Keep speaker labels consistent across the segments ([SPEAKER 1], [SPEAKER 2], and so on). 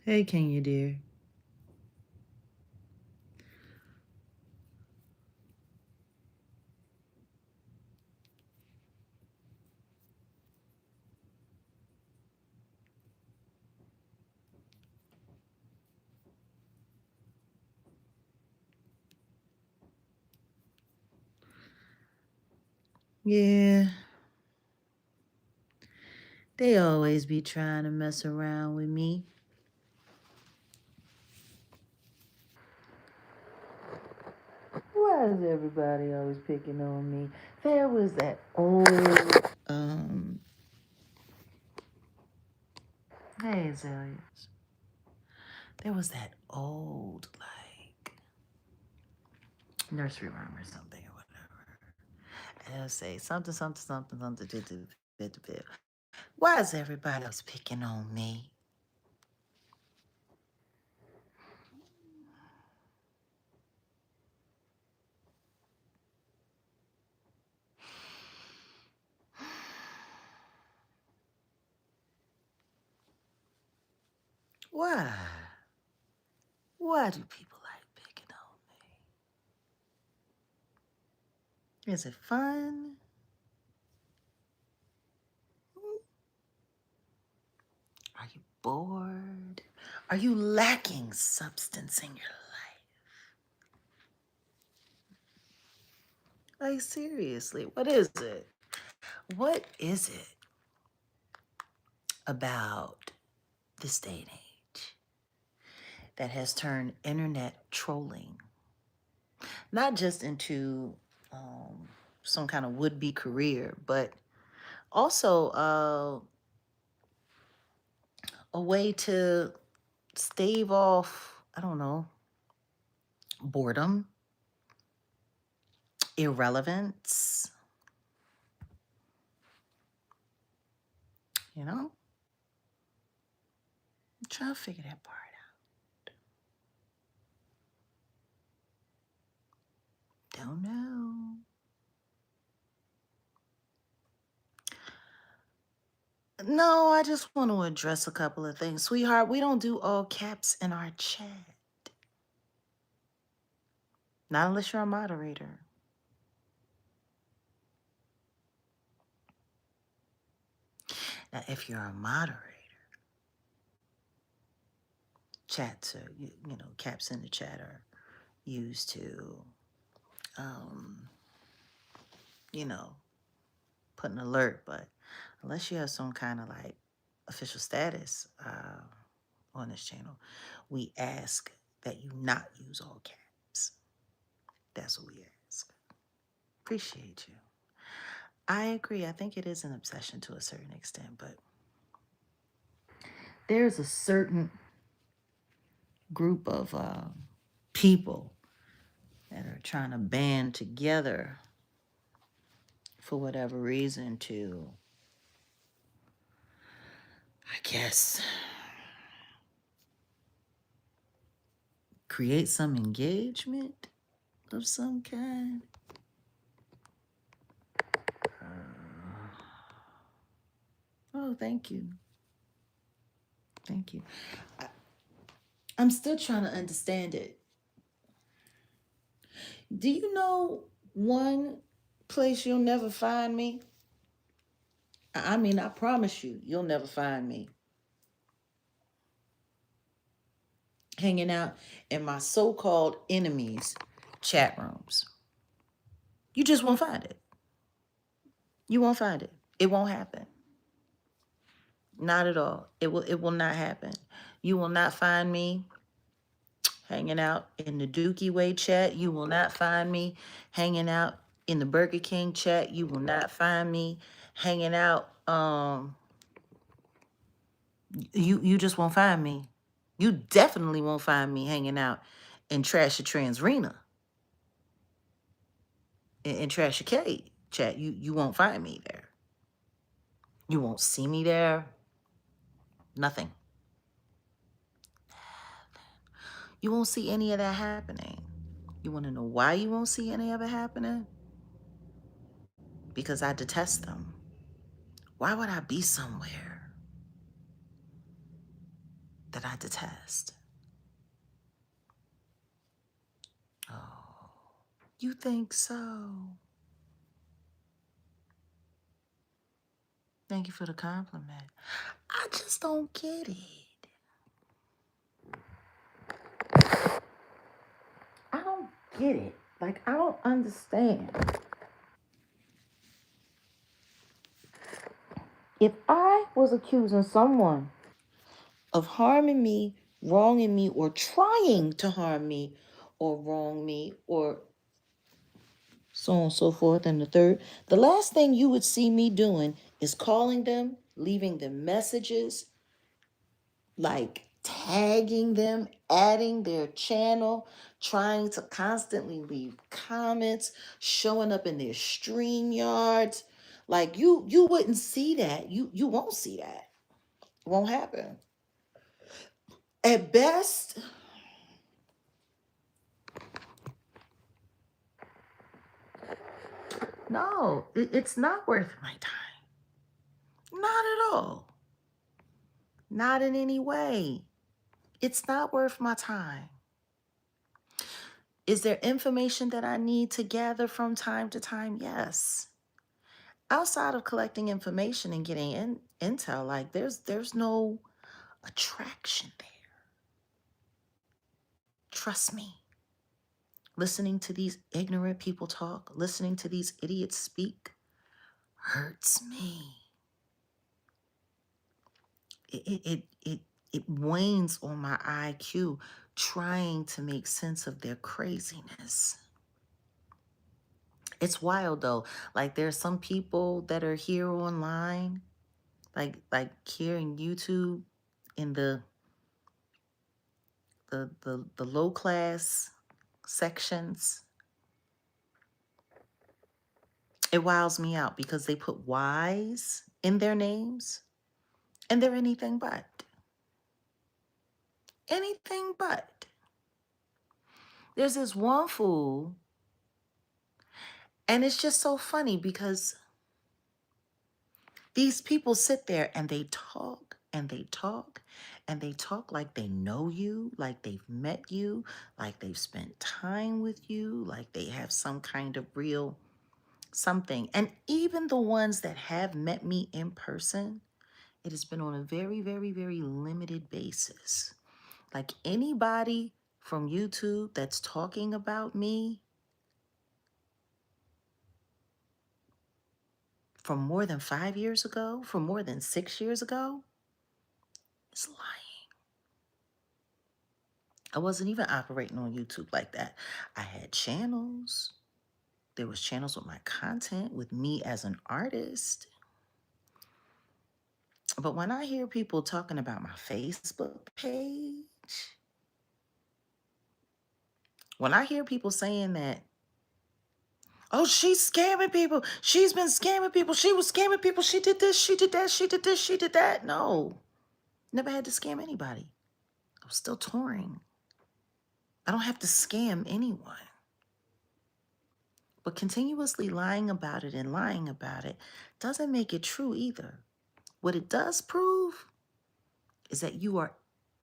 [SPEAKER 1] Hey, Kenya, dear. Yeah, they always be trying to mess around with me. Why is everybody always picking on me? There was that old, hey, Azaleas. There was that old, like, nursery rhyme or something or whatever. And it'll say something, something, something, something, why is everybody else picking on me? Why? Why do people like picking on me? Is it fun? Are you bored? Are you lacking substance in your life? Like, seriously, what is it? What is it about this day and age that has turned internet trolling not just into some kind of would-be career, but also a way to stave off, I don't know, boredom, irrelevance, you know? I'm trying to figure that part out. Don't know. No, I just want to address a couple of things. Sweetheart, we don't do all caps in our chat. Not unless you're a moderator. Now, if you're a moderator, chats are, caps in the chat are used to, um, you know, put an alert. But unless you have some kind of like official status on this channel, we ask that you not use all caps. That's what we ask. Appreciate you. I agree. I think it is an obsession to a certain extent, but there's a certain group of people that are trying to band together for whatever reason to, I guess, create some engagement of some kind. Oh, thank you. Thank you. I'm still trying to understand it. Do you know one place you'll never find me? I mean, I promise you, you'll never find me hanging out in my so-called enemies' chat rooms. You just won't find it. You won't find it. It won't happen. Not at all. It will not happen. You will not find me hanging out in the Dookie Way chat. You will not find me hanging out in the Burger King chat. You will not find me hanging out. You just won't find me. You definitely won't find me hanging out in Trashy Transrena, in Trashy K chat. You won't find me there. You won't see me there. Nothing. You won't see any of that happening. You want to know why you won't see any of it happening? Because I detest them. Why would I be somewhere that I detest. Oh, you think so? Thank you for the compliment. I just don't get it. I don't get it. Like, I don't understand. If I was accusing someone of harming me, wronging me, or trying to harm me, or wrong me, or so on and so forth, and the third, the last thing you would see me doing is calling them, leaving them messages, like tagging them, adding their channel, trying to constantly leave comments, showing up in their stream yards. Like you wouldn't see that. You won't see that. It won't happen. At best, no, it's not worth my time. Not at all. Not in any way. It's not worth my time. Is there information that I need to gather from time to time? Yes. Outside of collecting information and getting intel, like there's no attraction there. Trust me. Listening to these ignorant people talk, listening to these idiots speak hurts me. It wanes on my IQ trying to make sense of their craziness. It's wild though. Like there's some people that are here online, like here in YouTube, in the low class sections. It wows me out because they put Y's in their names and they're anything but. Anything but. There's this one fool, and it's just so funny because these people sit there and they talk and they talk and they talk like they know you, like they've met you, like they've spent time with you, like they have some kind of real something. And even the ones that have met me in person, it has been on a very, very, very limited basis. Like anybody from YouTube that's talking about me from more than 5 years ago, from more than 6 years ago, is lying. I wasn't even operating on YouTube like that. I had channels. There was channels with my content, with me as an artist. But when I hear people talking about my Facebook page, when I hear people saying that, oh, she's scamming people. She's been scamming people. She was scamming people. She did this, she did that, she did this, she did that. No, never had to scam anybody. I was still touring. I don't have to scam anyone. But continuously lying about it and lying about it doesn't make it true either. What it does prove is that you are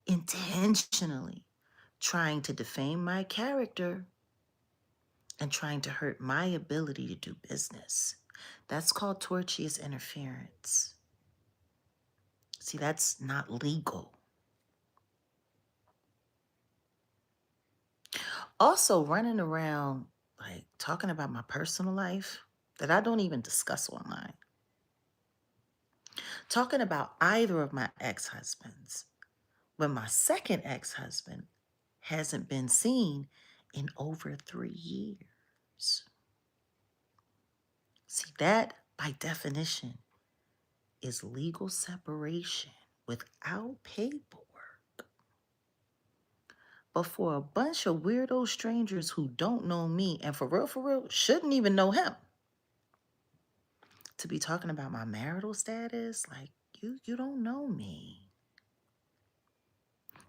[SPEAKER 1] intentionally trying to defame my character and trying to hurt my ability to do business. That's called tortious interference. See, that's not legal. Also, running around like talking about my personal life that I don't even discuss online. Talking about either of my ex-husbands when my second ex-husband hasn't been seen in over 3 years. See, that by definition is legal separation without paperwork. But for a bunch of weirdo strangers who don't know me and for real, shouldn't even know him, to be talking about my marital status, like you don't know me.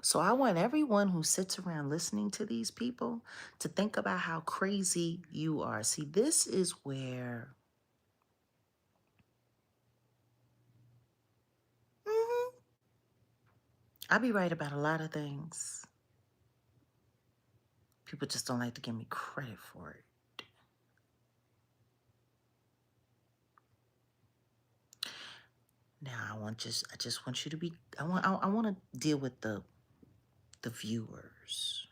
[SPEAKER 1] So I want everyone who sits around listening to these people to think about how crazy you are. See, this is where I be right about a lot of things. People just don't like to give me credit for it. Now I just want you to be. I want to deal with the viewers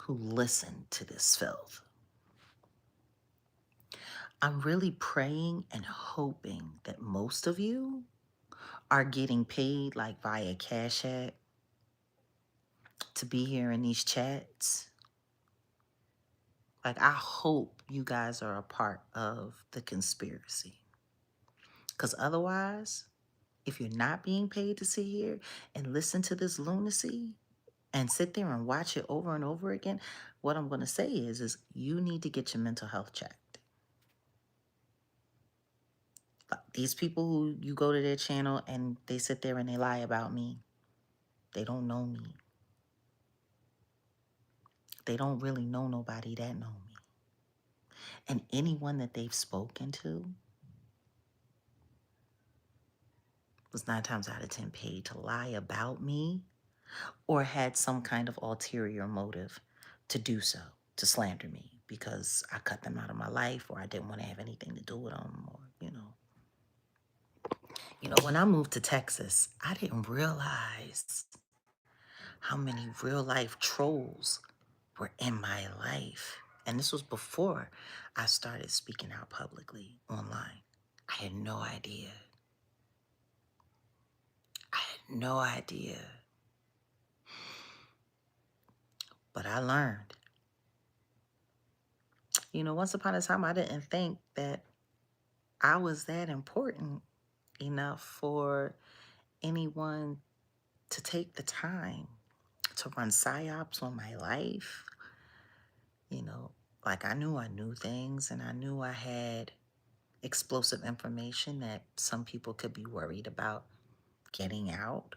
[SPEAKER 1] who listen to this filth. I'm really praying and hoping that most of you are getting paid like via Cash App to be here in these chats. Like, I hope you guys are a part of the conspiracy. Because otherwise, if you're not being paid to sit here and listen to this lunacy and sit there and watch it over and over again, what I'm going to say is you need to get your mental health checked. Like, these people who you go to their channel and they sit there and they lie about me, they don't know me. They don't really know nobody that know me. And anyone that they've spoken to was 9 times out of 10 paid to lie about me or had some kind of ulterior motive to do so, to slander me because I cut them out of my life or I didn't want to have anything to do with them or, when I moved to Texas, I didn't realize how many real life trolls were in my life. And this was before I started speaking out publicly online. I had no idea. I had no idea. But I learned. Once upon a time, I didn't think that I was that important enough for anyone to take the time to run psyops on my life. Like I knew things and I knew I had explosive information that some people could be worried about getting out.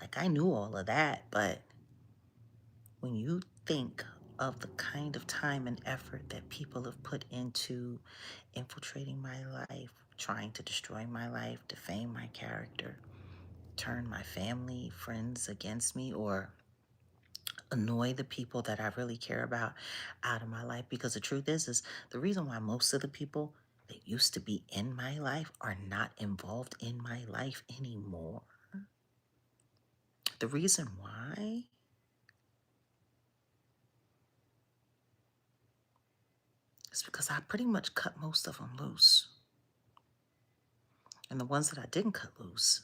[SPEAKER 1] Like I knew all of that, but when you think of the kind of time and effort that people have put into infiltrating my life, trying to destroy my life, defame my character, turn my family, friends against me, or annoy the people that I really care about out of my life. Because the truth is the reason why most of the people that used to be in my life are not involved in my life anymore. The reason why is because I pretty much cut most of them loose. And the ones that I didn't cut loose,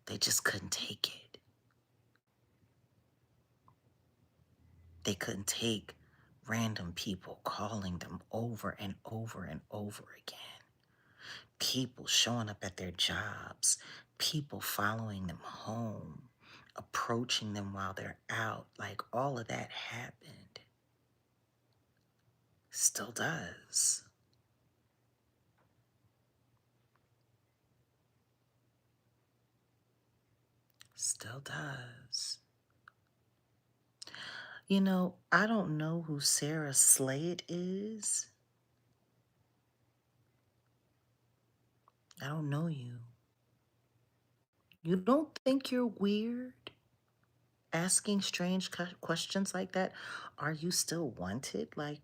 [SPEAKER 1] they just couldn't take it. They couldn't take random people calling them over and over and over again. People showing up at their jobs, people following them home, approaching them while they're out. Like all of that happened. Still does. Still does. I don't know who Sarah Slade is. I don't know you. You don't think you're weird asking strange questions like that? Are you still wanted? Like,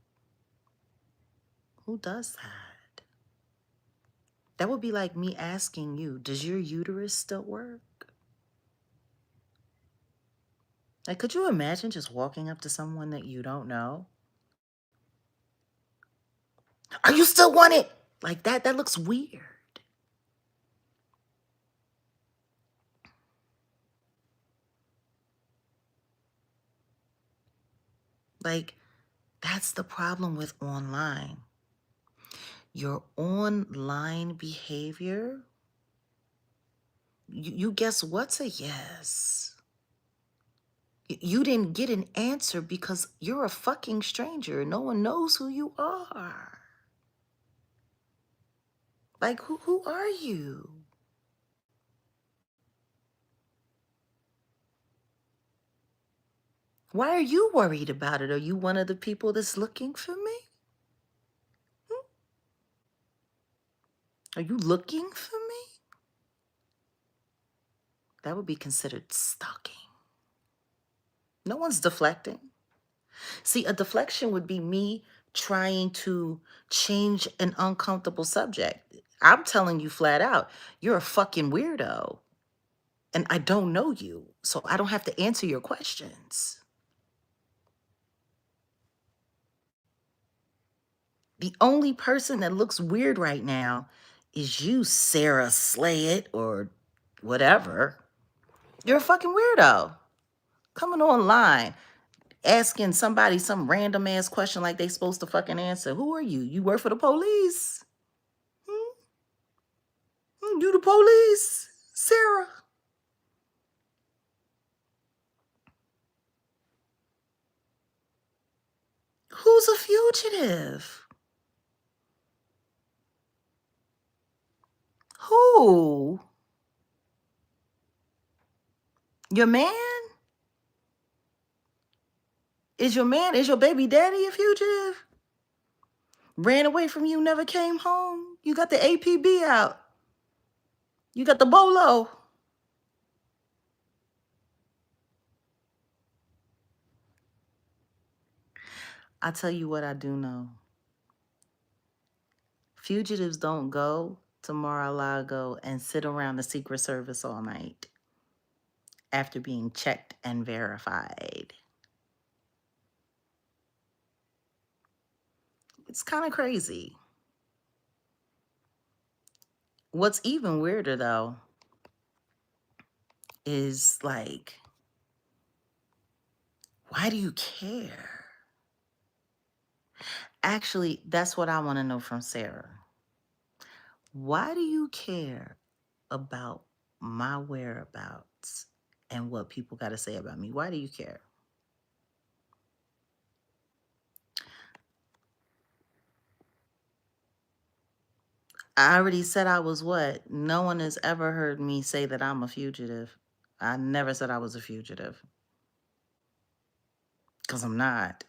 [SPEAKER 1] who does that? That would be like me asking you, does your uterus still work? Like, could you imagine just walking up to someone that you don't know? Are you still wanted? Like that looks weird. Like, that's the problem with online. Your online behavior, you guess what's a yes? You didn't get an answer because you're a fucking stranger. No one knows who you are. Like, who are you? Why are you worried about it? Are you one of the people that's looking for me? Are you looking for me? That would be considered stalking. No one's deflecting. See, a deflection would be me trying to change an uncomfortable subject. I'm telling you flat out, you're a fucking weirdo. And I don't know you, so I don't have to answer your questions. The only person that looks weird right now is you, Sarah Slayett, or whatever. You're a fucking weirdo. Coming online, asking somebody some random ass question like they supposed to fucking answer. Who are you? You work for the police? Hmm? You the police? Sarah? Who's a fugitive? Who? Your man? Is your baby daddy a fugitive? Ran away from you, never came home. You got the APB out. You got the bolo. I tell you what I do know. Fugitives don't go to Mar-a-Lago and sit around the Secret Service all night after being checked and verified. It's kind of crazy. What's even weirder, though, is like, why do you care? Actually, that's what I want to know from Sarah. Why do you care about my whereabouts and what people got to say about me? Why do you care? I already said I was what? No one has ever heard me say that I'm a fugitive. I never said I was a fugitive. Because I'm not.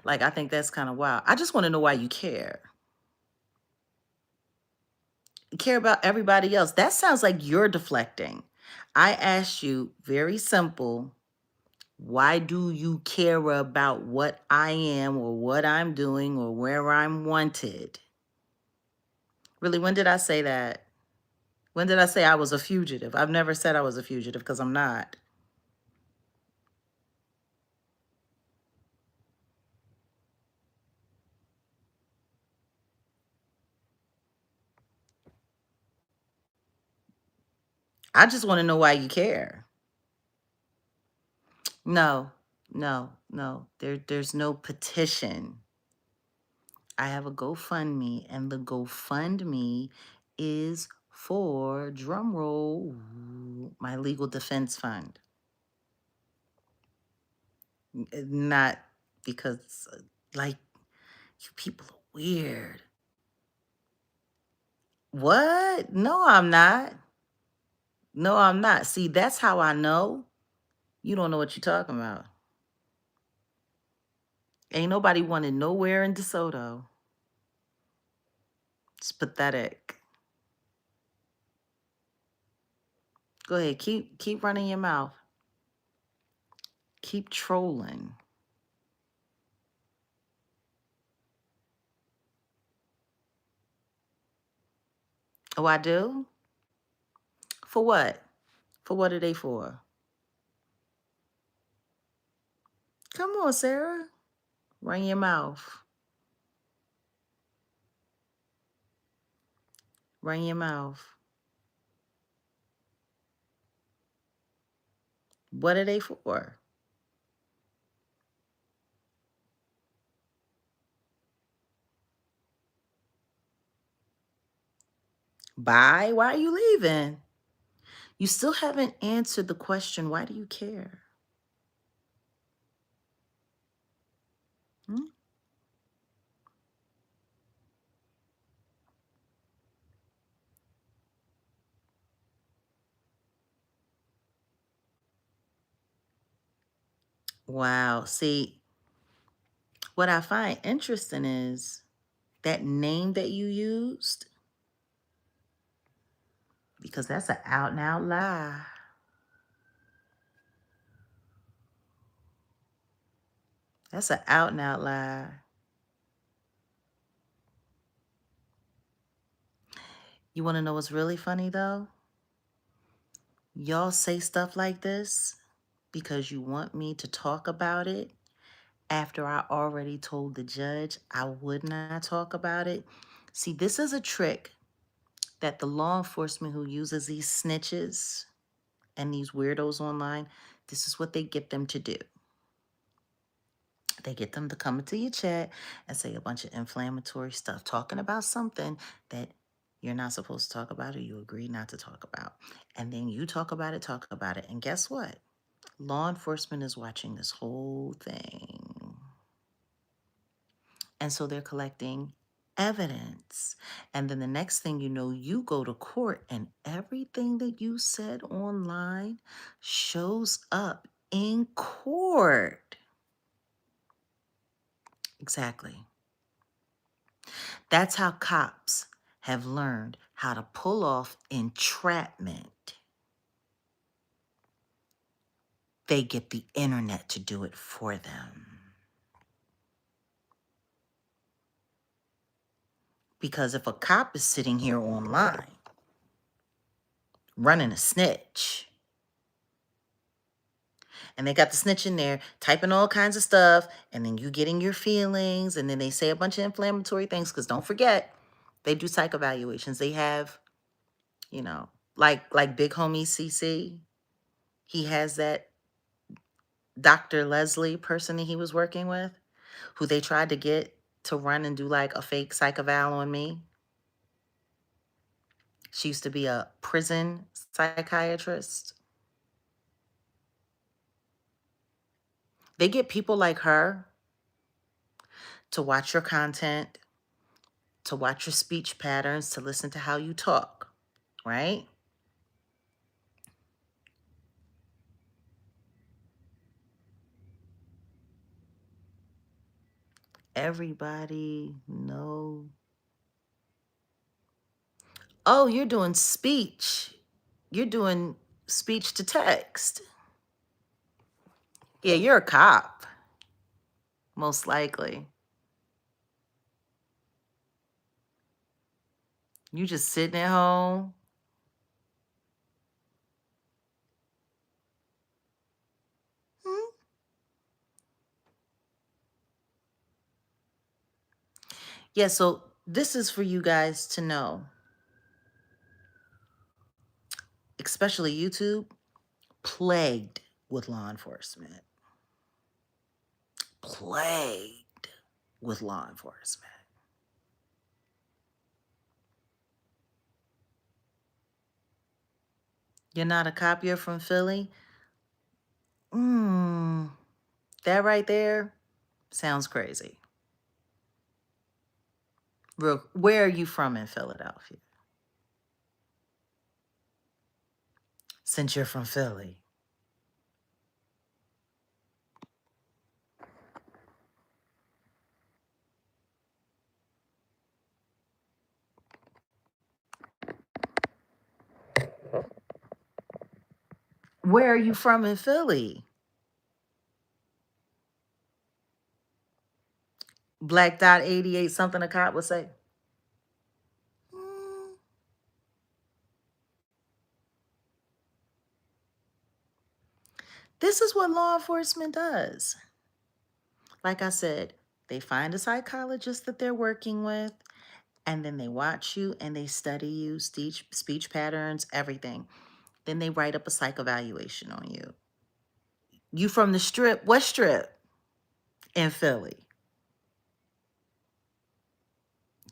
[SPEAKER 1] Like, I think that's kind of wild. I just want to know why you care. You care about everybody else. That sounds like you're deflecting. I asked you, very simple, why do you care about what I am or what I'm doing or where I'm wanted? Really, when did I say that? When did I say I was a fugitive? I've never said I was a fugitive because I'm not. I just want to know why you care. No, no. There's no petition. I have a GoFundMe, and the GoFundMe is for, drum roll, my legal defense fund. Not because, like, you people are weird. What? No, I'm not. No, I'm not. See, that's how I know you don't know what you're talking about. Ain't nobody wanted nowhere in DeSoto. It's pathetic. Go ahead, keep running your mouth. Keep trolling. Oh, I do? For what? For what are they for? Come on, Sarah. Run your mouth. Run your mouth. What are they for? Bye? Why are you leaving? You still haven't answered the question, why do you care? Hmm? Wow. See, what I find interesting is that name that you used. because that's an out and out lie. That's an out and out lie. You want to know what's really funny though? Y'all say stuff like this because you want me to talk about it after I already told the judge I would not talk about it. See, this is a trick that the law enforcement who uses these snitches and these weirdos online, this is what they get them to do. They get them to come into your chat and say a bunch of inflammatory stuff, talking about something that you're not supposed to talk about or you agree not to talk about. And then you talk about it, talk about it. And guess what? Law enforcement is watching this whole thing. And so they're collecting evidence. And then the next thing you know, you go to court and everything that you said online shows up in court. Exactly. That's how cops have learned how to pull off entrapment. They get the internet to do it for them. Because if a cop is sitting here online running a snitch, and they got the snitch in there typing all kinds of stuff, and then you getting your feelings, and then they say a bunch of inflammatory things, because don't forget, they do psych evaluations. They have, you know, like Big Homie CC, he has that Dr. Leslie person that he was working with, who they tried to get to run and do like a fake psych eval on me. She used to be a prison psychiatrist. They get people like her to watch your content, to watch your speech patterns, to listen to how you talk, right? Everybody know. Oh, you're doing speech. You're doing speech to text. Yeah, you're a cop, most likely. You just sitting at home. Hmm? Yeah, so this is for you guys to know, especially YouTube, plagued with law enforcement. Plagued with law enforcement. You're not a cop, you're from Philly? Mmm, that right there sounds crazy. Where are you from in Philadelphia? Since you're from Philly. Where are you from in Philly? Black Dot 88, something a cop would say. Mm, this is what law enforcement does. Like I said, they find a psychologist that they're working with, and then they watch you and they study you, speech patterns, everything. Then they write up a psych evaluation on you. You from the strip? What strip? In Philly.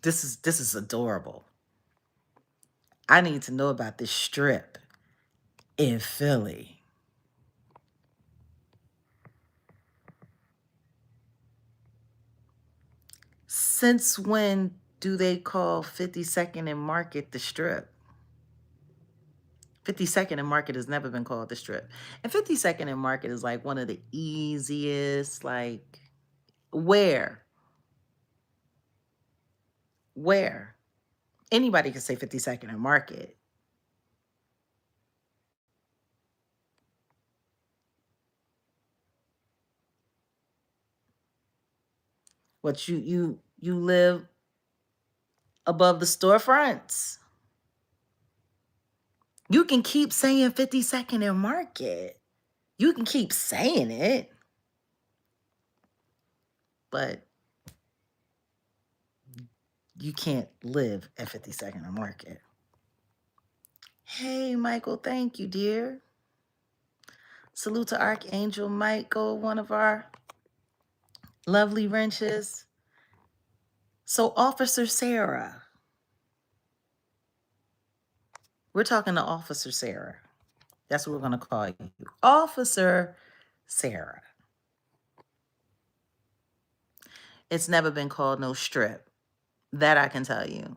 [SPEAKER 1] This is adorable. I need to know about this strip in Philly. Since when do they call 52nd and Market the strip? 52nd and Market has never been called the strip. And 52nd and Market is like one of the easiest, like, where? Where? Anybody can say 52nd and Market. What you live above the storefronts. You can keep saying 52nd and Market. You can keep saying it, but you can't live at 52nd and Market. Hey, Michael, thank you, dear. Salute to Archangel Michael, one of our lovely wrenches. So, Officer Sarah. We're talking to Officer Sarah. That's what we're going to call you. Officer Sarah. It's never been called no strip. That I can tell you.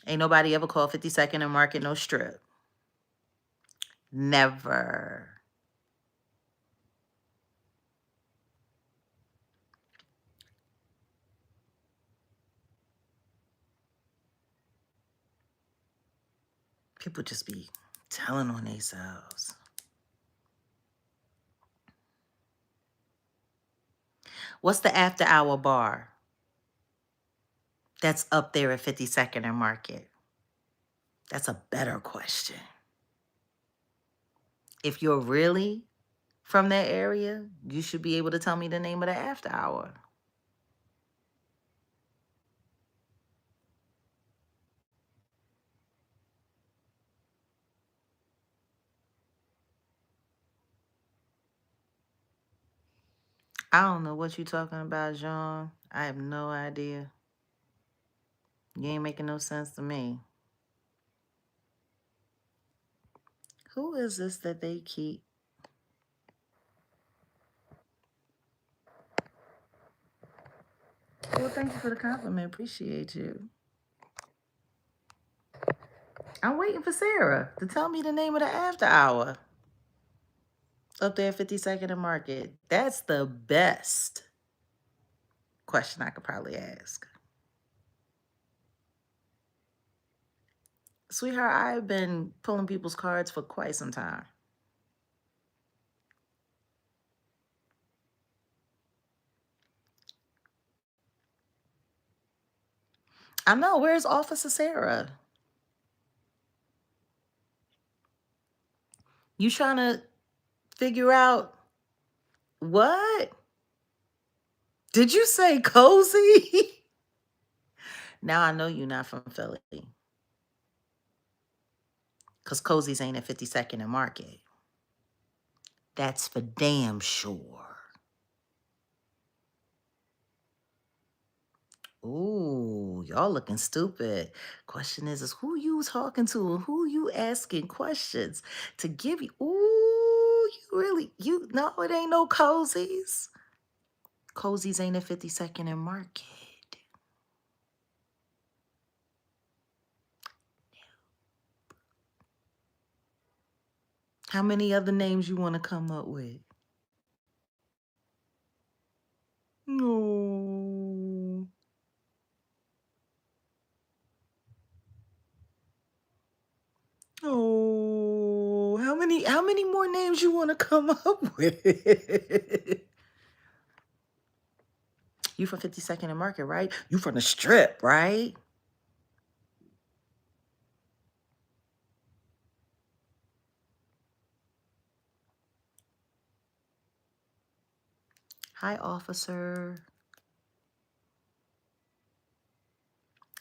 [SPEAKER 1] Ain't nobody ever called 52nd and Market no strip. Never. People just be telling on themselves. What's the after hour bar that's up there at 52nd and Market? That's a better question. If you're really from that area, you should be able to tell me the name of the after hour. I don't know what you're talking about, Jean. I have no idea. You ain't making no sense to me. Who is this that they keep? Well, thank you for the compliment. Appreciate you. I'm waiting for Sarah to tell me the name of the after hour up there at 52nd and Market. That's the best question I could probably ask. Sweetheart, I've been pulling people's cards for quite some time. I know. Where's Officer Sarah? You trying to figure out what? Did you say cozy? Now I know you're not from Philly. Because cozies ain't at 52nd and Market. That's for damn sure. Ooh, y'all looking stupid. Question is who you talking to and who you asking questions to give you? Ooh, no, it ain't no cozies. Cozies ain't at 52nd and Market. How many other names you want to come up with? No. Oh, how many more names you want to come up with? You from 52nd and Market, right? You from the Strip, right? Hi, officer.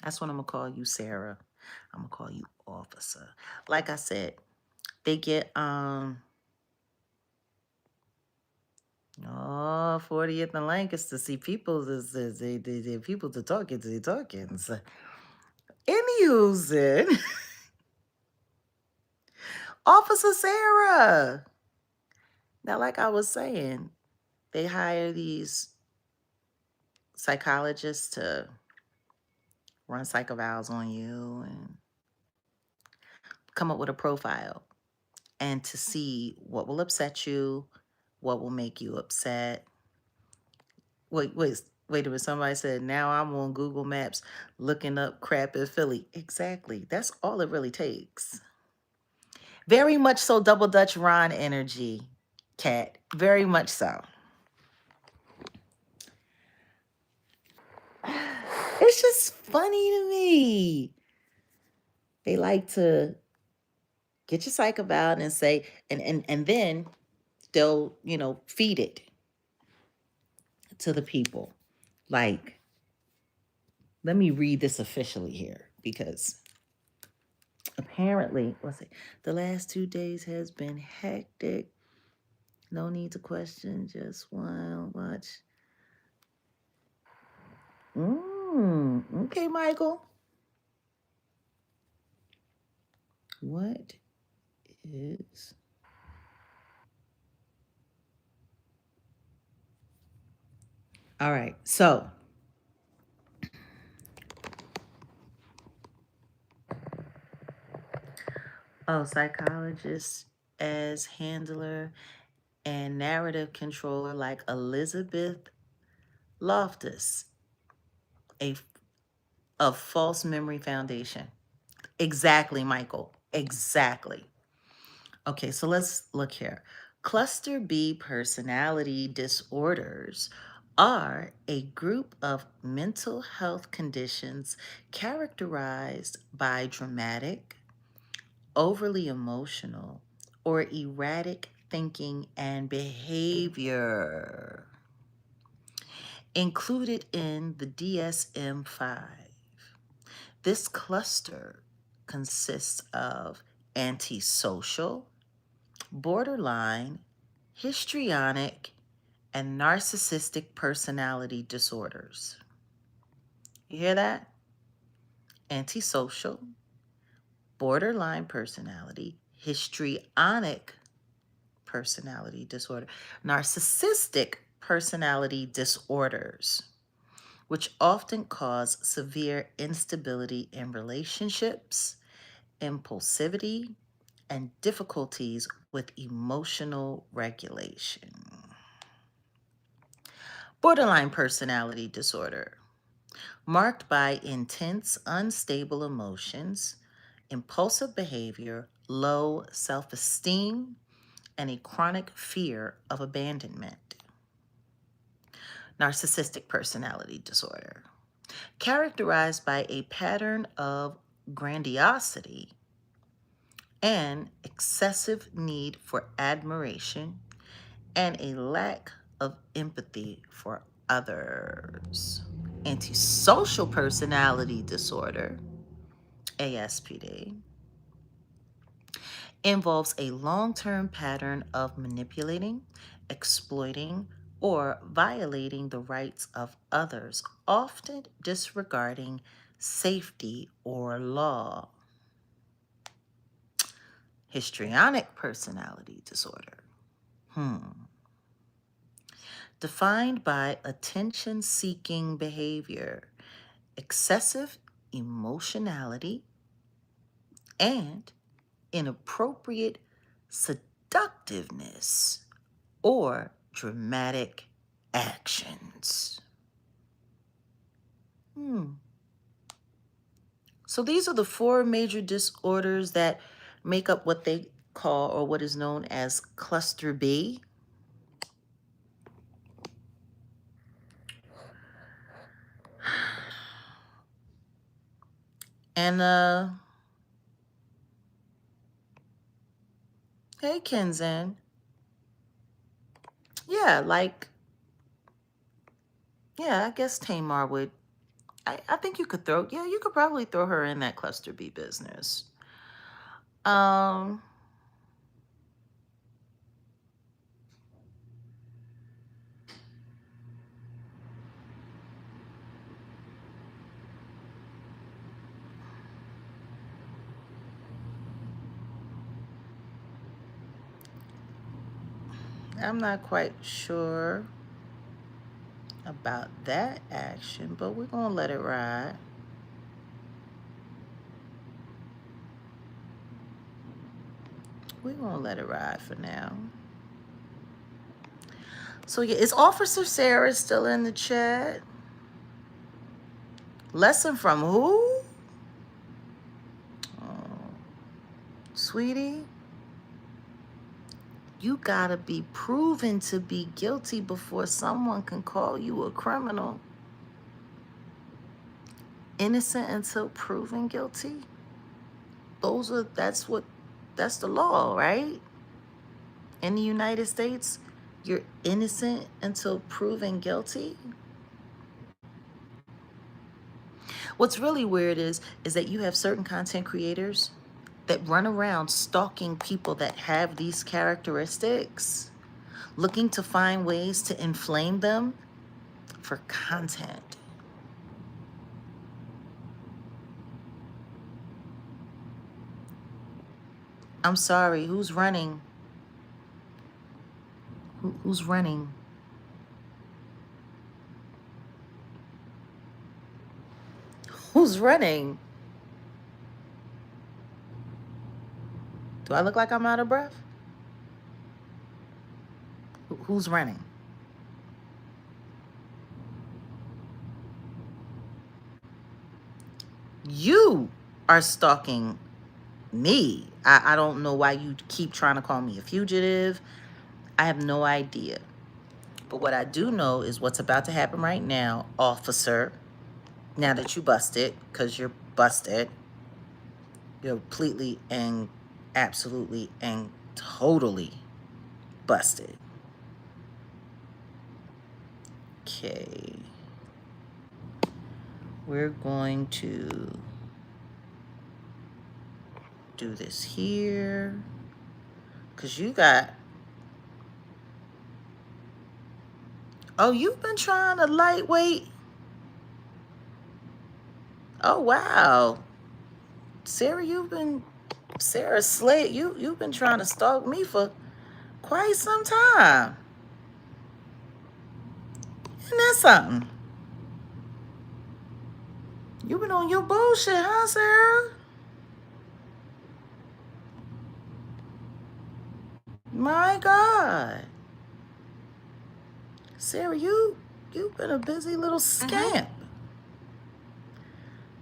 [SPEAKER 1] That's what I'm gonna call you, Sarah. I'm gonna call you officer. Like I said, they get 40th and Lancaster. See, people they people to talking. So, anywho's Officer Sarah. Now, like I was saying, they hire these psychologists to run psych evals on you and come up with a profile and to see what will upset you, what will make you upset. Wait a minute. Somebody said, now I'm on Google Maps looking up crap in Philly. Exactly. That's all it really takes. Very much so double Dutch Ron energy, Cat. Very much so. It's just funny to me. They like to get your psych about and say, and then they'll, feed it to the people. Like, let me read this officially here because apparently, let's see, the last 2 days has been hectic. No need to question, just watch. Okay, Michael. What is. All right, so. Oh, psychologist as handler and narrative controller like Elizabeth Loftus, a of False Memory Foundation. Exactly, Michael. Exactly. Okay, so let's look here. Cluster B personality disorders are a group of mental health conditions characterized by dramatic, overly emotional, or erratic thinking and behavior. Included in the DSM 5, this cluster consists of antisocial, borderline, histrionic, and narcissistic personality disorders. You hear that? Antisocial, borderline personality, histrionic personality disorder, narcissistic personality disorders, which often cause severe instability in relationships, impulsivity, and difficulties with emotional regulation. Borderline personality disorder, marked by intense, unstable emotions, impulsive behavior, low self esteem, and a chronic fear of abandonment. Narcissistic personality disorder, characterized by a pattern of grandiosity and excessive need for admiration and a lack of empathy for others. Antisocial personality disorder, ASPD, involves a long-term pattern of manipulating, exploiting, or violating the rights of others, often disregarding safety or law. Histrionic personality disorder, defined by attention-seeking behavior, excessive emotionality, and inappropriate seductiveness or dramatic actions. So these are the four major disorders that make up what they call or what is known as cluster B. And hey Kenzen. Yeah, I guess Tamar would. I think you could you could probably throw her in that cluster B business. Um, I'm not quite sure about that action, but we're gonna let it ride. We're gonna let it ride for now. So yeah, is Officer Sarah still in the chat? Lesson from who? Oh, sweetie, you gotta be proven to be guilty before someone can call you a criminal. innocent until proven guilty. That's the law, right? In the United States, you're innocent until proven guilty. What's really weird is that you have certain content creators that run around stalking people that have these characteristics, looking to find ways to inflame them for content. I'm sorry, who's running? Who's running? Who's running? Do I look like I'm out of breath? Who's running? You are stalking me. I don't know why you keep trying to call me a fugitive. I have no idea. But what I do know is what's about to happen right now, officer. Now that you busted, because you're busted, you're completely and absolutely and totally busted. Okay. We're going to do this here. Because you got... Oh, you've been trying to lightweight. Oh, wow. Sarah, Sarah Slade, you've been trying to stalk me for quite some time. Isn't that something? You've been on your bullshit, huh, Sarah? My God. Sarah, you've been a busy little scamp.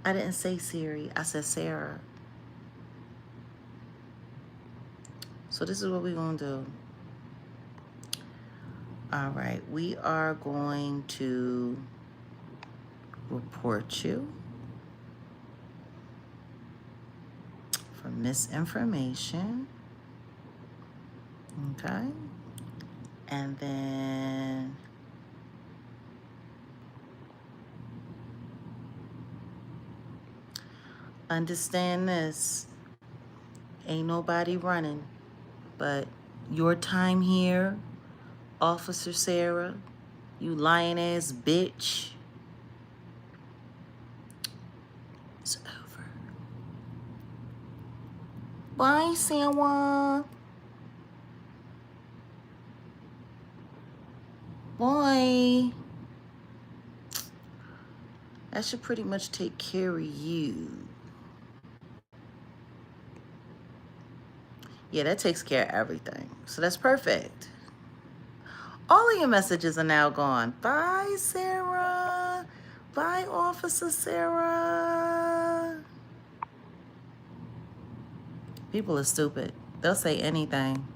[SPEAKER 1] I didn't say Siri. I said Sarah. So this is what we're going to do. All right. We are going to report you for misinformation. Okay. And then understand this. Ain't nobody running, but your time here, Officer Sarah, you lying ass bitch, it's over. Bye, Sarah. Bye. That should pretty much take care of you. Yeah, that takes care of everything. So that's perfect. All of your messages are now gone. Bye, Sarah. Bye, Officer Sarah. People are stupid. They'll say anything.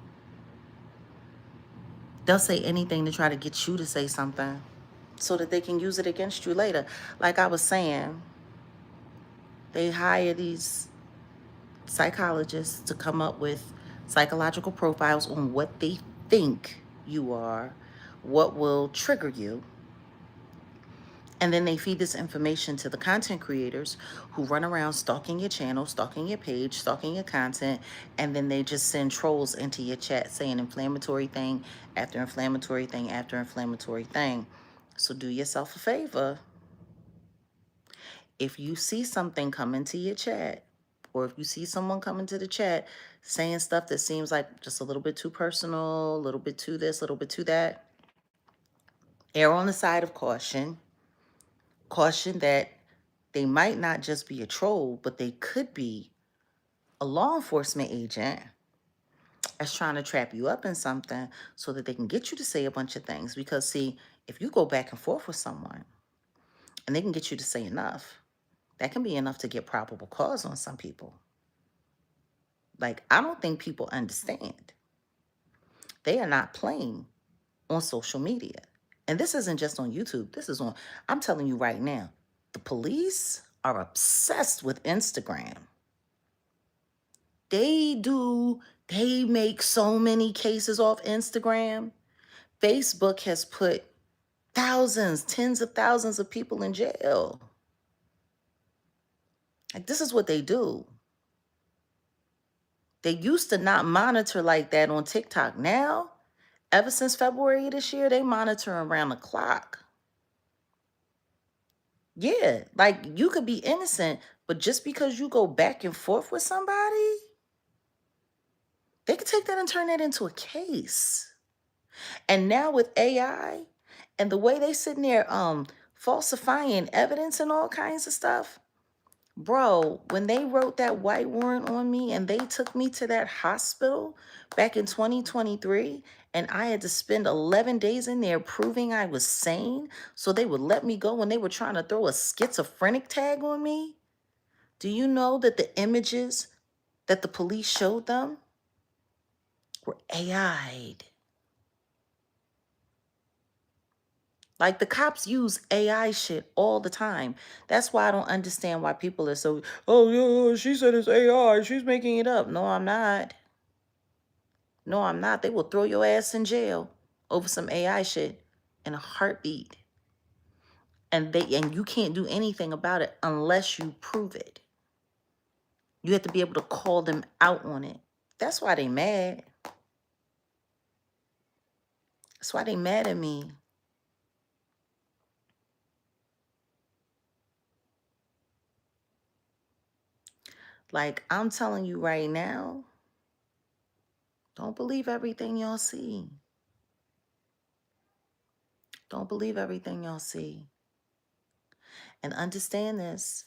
[SPEAKER 1] They'll say anything to try to get you to say something so that they can use it against you later. Like I was saying, they hire these psychologists to come up with psychological profiles on what they think you are, what will trigger you. And then they feed this information to the content creators who run around stalking your channel, stalking your page, stalking your content, and then they just send trolls into your chat saying inflammatory thing after inflammatory thing after inflammatory thing. So do yourself a favor. If you see something come into your chat, or if you see someone come into the chat saying stuff that seems like just a little bit too personal, a little bit too this, a little bit too that, err on the side of caution. Caution that they might not just be a troll, but they could be a law enforcement agent that's trying to trap you up in something so that they can get you to say a bunch of things. Because, see, if you go back and forth with someone and they can get you to say enough, that can be enough to get probable cause on some people. Like, I don't think people understand. They are not playing on social media. And this isn't just on YouTube. This is on, I'm telling you right now, the police are obsessed with Instagram. They make so many cases off Instagram. Facebook has put thousands, tens of thousands of people in jail. Like, this is what they do. They used to not monitor like that on TikTok. Now, ever since February of this year, they monitor around the clock. Yeah, like you could be innocent, but just because you go back and forth with somebody, they could take that and turn that into a case. And now with AI and the way they sitting there falsifying evidence and all kinds of stuff, bro, when they wrote that white warrant on me and they took me to that hospital back in 2023, and I had to spend 11 days in there proving I was sane so they would let me go when they were trying to throw a schizophrenic tag on me. Do you know that the images that the police showed them were AI'd? Like, the cops use AI shit all the time. That's why I don't understand why people are so, oh, yeah, she said it's AI. She's making it up. No, I'm not. No, I'm not. They will throw your ass in jail over some AI shit in a heartbeat. And you can't do anything about it unless you prove it. You have to be able to call them out on it. That's why they mad. That's why they mad at me. Like, I'm telling you right now, don't believe everything y'all see. Don't believe everything y'all see. And understand this.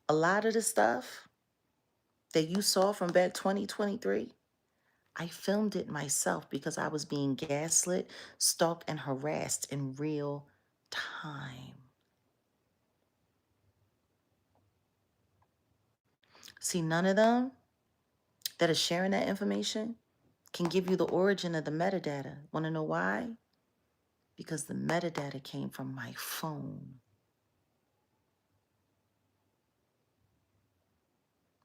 [SPEAKER 1] A lot of the stuff that you saw from back 2023, I filmed it myself because I was being gaslit, stalked, and harassed in real time. See, none of them that are sharing that information can give you the origin of the metadata. Want to know why? Because the metadata came from my phone.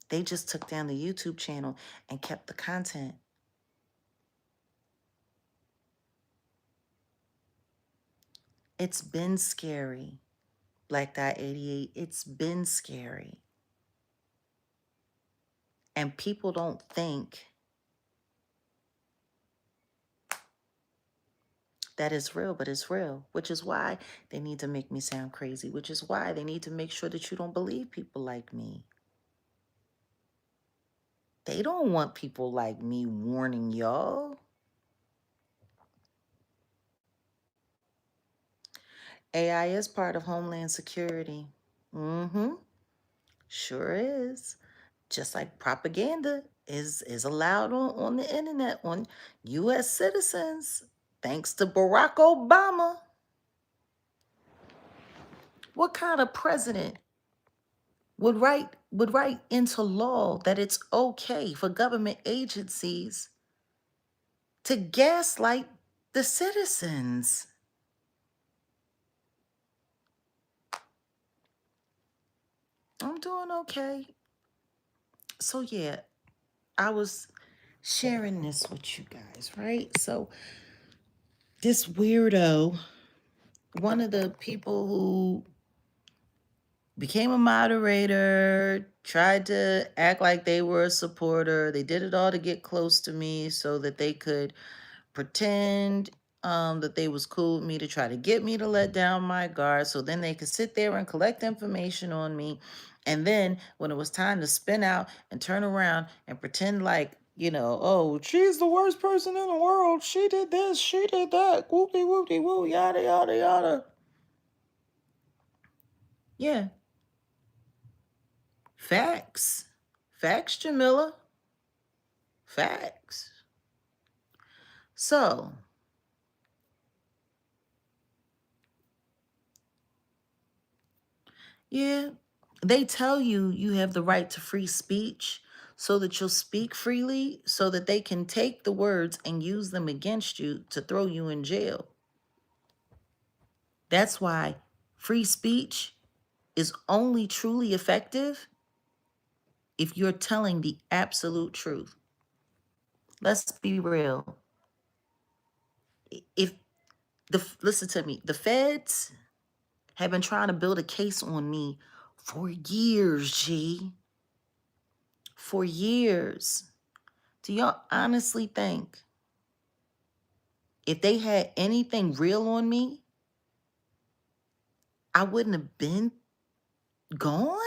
[SPEAKER 1] They just took down the YouTube channel and kept the content. It's been scary. Black Dot 88, it's been scary. And people don't think that is real, but it's real, which is why they need to make me sound crazy, which is why they need to make sure that you don't believe people like me. They don't want people like me warning y'all. AI is part of Homeland Security. Mm-hmm. Sure is. Just like propaganda is allowed on the internet on U.S. citizens, thanks to Barack Obama. What kind of president would write into law that it's okay for government agencies to gaslight the citizens? I'm doing okay. So yeah, I was sharing this with you guys, right? So this weirdo, one of the people who became a moderator, tried to act like they were a supporter. They did it all to get close to me so that they could pretend that they was cool with me, to try to get me to let down my guard so then they could sit there and collect information on me. And then when it was time to spin out and turn around and pretend like, oh, she's the worst person in the world. She did this, she did that, whoopty whoopty woo, yada yada yada. Yeah. Facts. Facts, Jamila. Facts. So, yeah, they tell you you have the right to free speech so that you'll speak freely, so that they can take the words and use them against you to throw you in jail. That's why free speech is only truly effective if you're telling the absolute truth. Let's be real. If listen to me, the feds have been trying to build a case on me for years, G. For years. Do y'all honestly think if they had anything real on me, I wouldn't have been gone?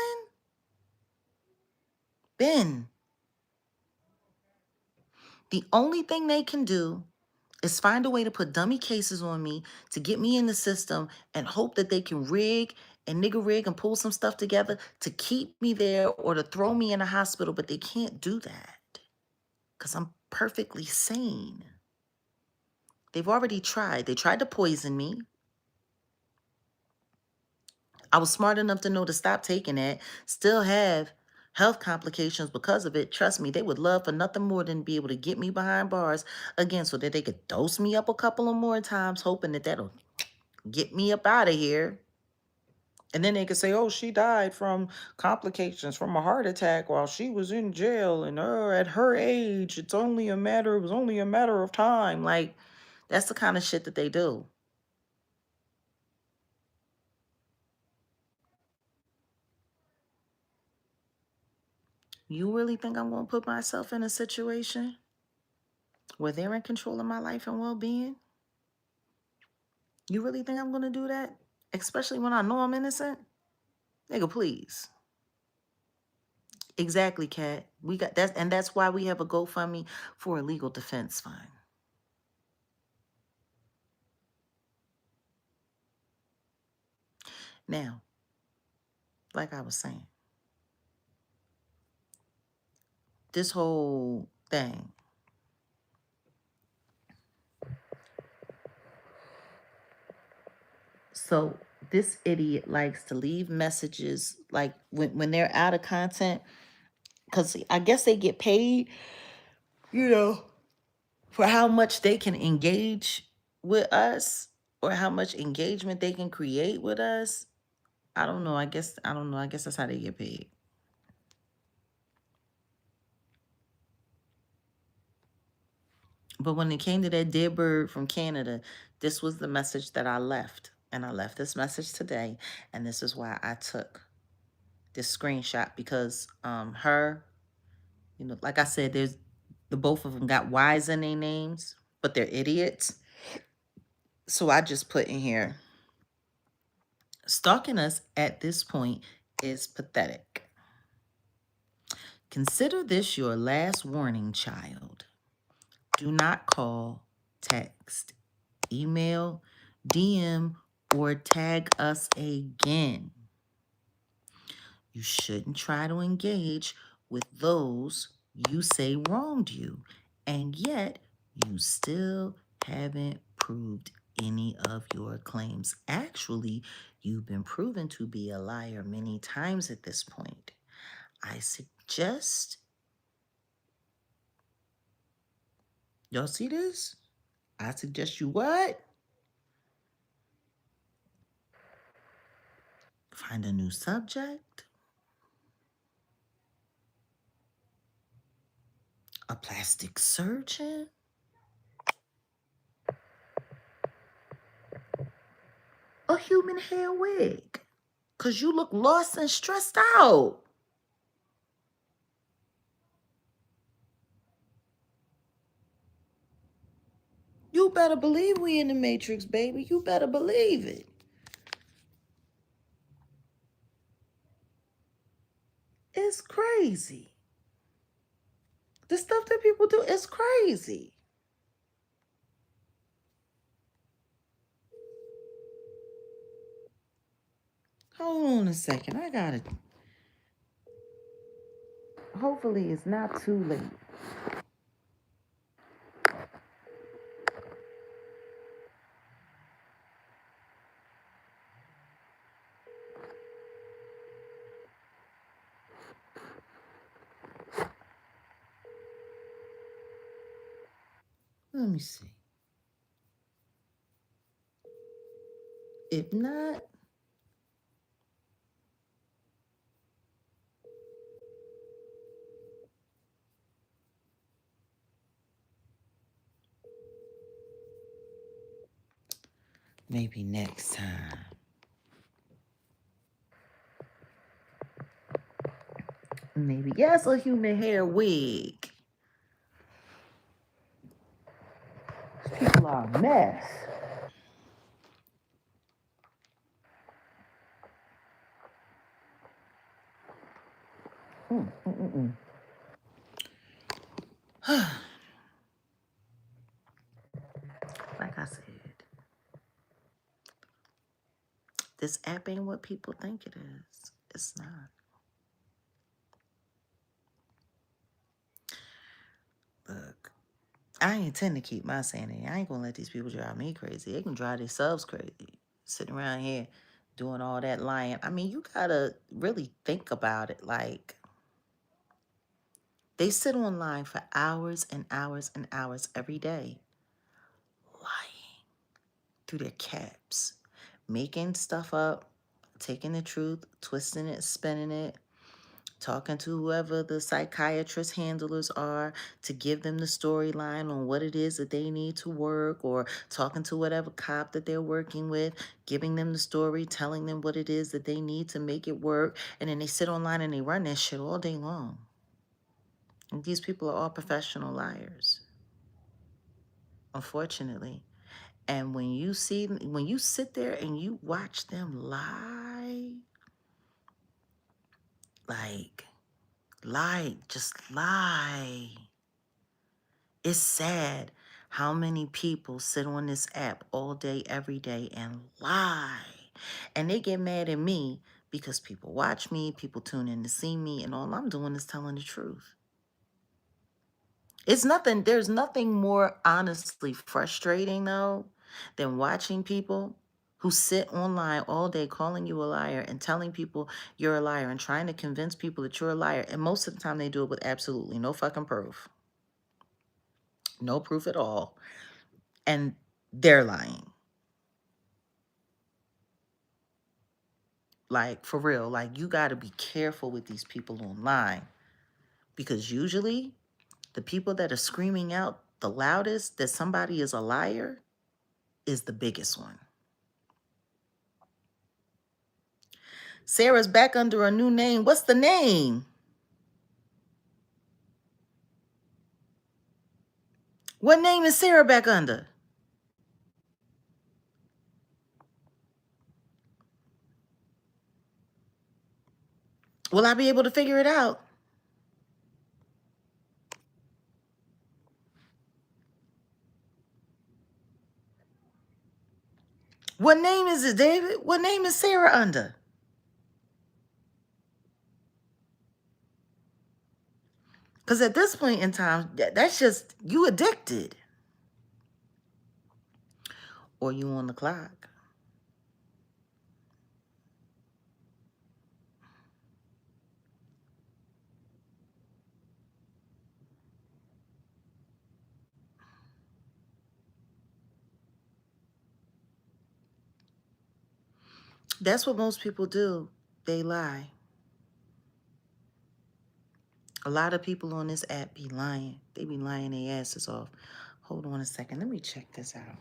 [SPEAKER 1] Been. The only thing they can do is find a way to put dummy cases on me to get me in the system and hope that they can rig and nigger rig and pull some stuff together to keep me there or to throw me in a hospital, but they can't do that because I'm perfectly sane. They've already tried. They tried to poison me. I was smart enough to know to stop taking it, still have health complications because of it. Trust me, they would love for nothing more than be able to get me behind bars again so that they could dose me up a couple of more times, hoping that that'll get me up out of here. And then they could say, oh, she died from complications from a heart attack while she was in jail. And at her age, it was only a matter of time. Like, that's the kind of shit that they do. You really think I'm going to put myself in a situation where they're in control of my life and well-being? You really think I'm going to do that? Especially when I know I'm innocent? Nigga, please. Exactly, Kat. We got that, and that's why we have a GoFundMe for a legal defense fund. Now, like I was saying, this whole thing. So this idiot likes to leave messages like when they're out of content, because I guess they get paid, you know, for how much they can engage with us or how much engagement they can create with us. I don't know. I don't know. I guess that's how they get paid. But when it came to that dead bird from Canada, this was the message that I left. And I left this message today. And this is why I took this screenshot because her, you know, like I said, there's the both of them got Y's in their names, but they're idiots. So I just put in here, stalking us at this point is pathetic. Consider this your last warning, child. Do not call, text, email, DM, or tag us again. You shouldn't try to engage with those you say wronged you, and yet you still haven't proved any of your claims. Actually, you've been proven to be a liar many times at this point. I suggest, y'all see this? I suggest you what? Find a new subject, a plastic surgeon, a human hair wig, because you look lost and stressed out. You better believe we in the Matrix, baby. You better believe it. It's crazy. The stuff that people do is crazy. Hold on a second. I got it. Hopefully it's not too late. Let me see. If not, Maybe next time. Maybe, yes, a human hair wig. People are a mess. Mm, mm, mm, mm. Like I said, this app ain't what people think it is. It's not. Look, I intend to keep my sanity. I ain't gonna let these people drive me crazy. They can drive themselves crazy. Sitting around here doing all that lying. I mean, you gotta really think about it. Like, they sit online for hours and hours and hours every day, lying through their caps, making stuff up, taking the truth, twisting it, spinning it, talking to whoever the psychiatrist handlers are to give them the storyline on what it is that they need to work, or talking to whatever cop that they're working with, giving them the story, telling them what it is that they need to make it work. And then they sit online and they run that shit all day long. And these people are all professional liars, unfortunately. And when you sit there and you watch them lie, like, just lie. It's sad how many people sit on this app all day, every day and lie. And they get mad at me because people watch me, people tune in to see me, and all I'm doing is telling the truth. There's nothing more honestly frustrating though than watching people who sit online all day calling you a liar and telling people you're a liar and trying to convince people that you're a liar. And most of the time they do it with absolutely no fucking proof. No proof at all. And they're lying. Like, for real, like, you got to be careful with these people online, because usually the people that are screaming out the loudest that somebody is a liar is the biggest one. Sarah's back under a new name. What's the name? What name is Sarah back under? Will I be able to figure it out? What name is it, David? What name is Sarah under? Because at this point in time, that's just you addicted. Or you on the clock. That's what most people do. They lie. A lot of people on this app be lying. They be lying their asses off. Hold on a second. Let me check this out.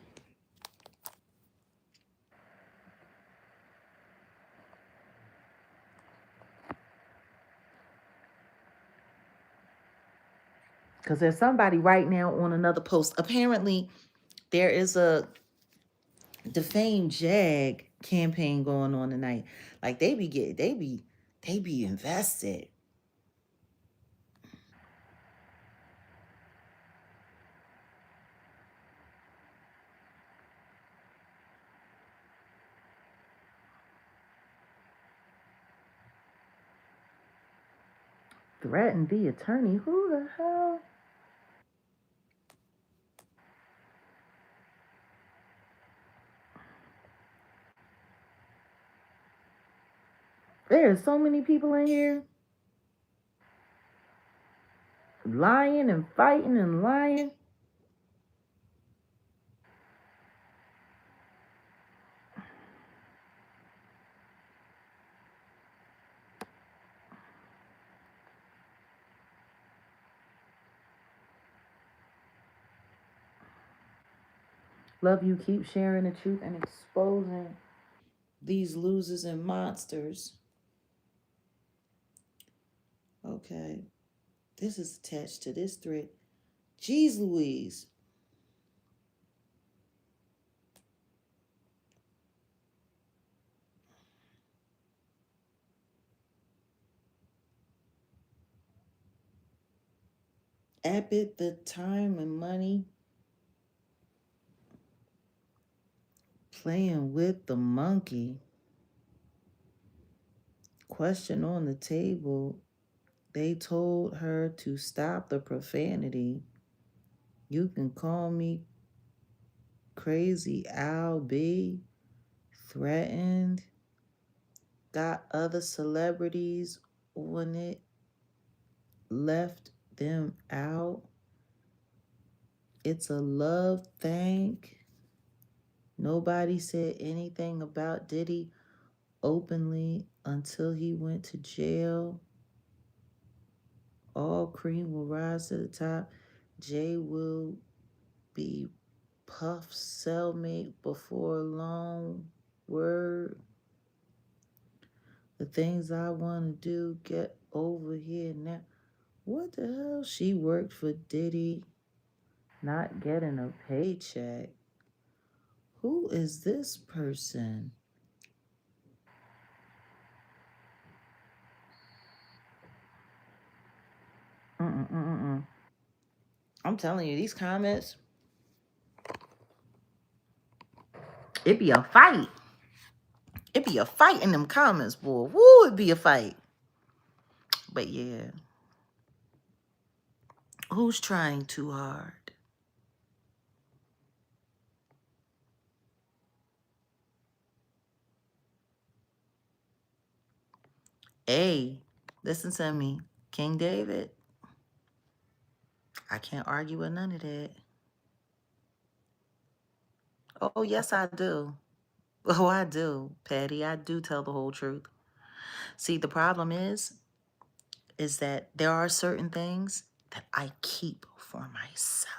[SPEAKER 1] Because there's somebody right now on another post. Apparently, there is a defame Jag campaign going on tonight. Like, they be invested. Threatened the attorney. Who the hell? There are so many people in here lying and fighting and lying. Love you. Keep sharing the truth and exposing these losers and monsters. Okay. This is attached to this thread. Jeez Louise. Abbott, the time and money playing with the monkey. Question on the table. They told her to stop the profanity. You can call me crazy Al B. Threatened. Got other celebrities on it. Left them out. It's a love thing. Nobody said anything about Diddy openly until he went to jail. All cream will rise to the top. Jay will be Puff's cellmate before long. Word. The things I want to do, get over here now. What the hell? She worked for Diddy, not getting a paycheck. Who is this person? Mm-mm-mm-mm. I'm telling you, these comments, it be a fight. It be a fight in them comments, boy. Woo, it be a fight. But yeah, who's trying too hard? Hey, listen to me. King David, I can't argue with none of that. Oh, yes, I do. Oh, I do, Patty. I do tell the whole truth. See, the problem is that there are certain things that I keep for myself.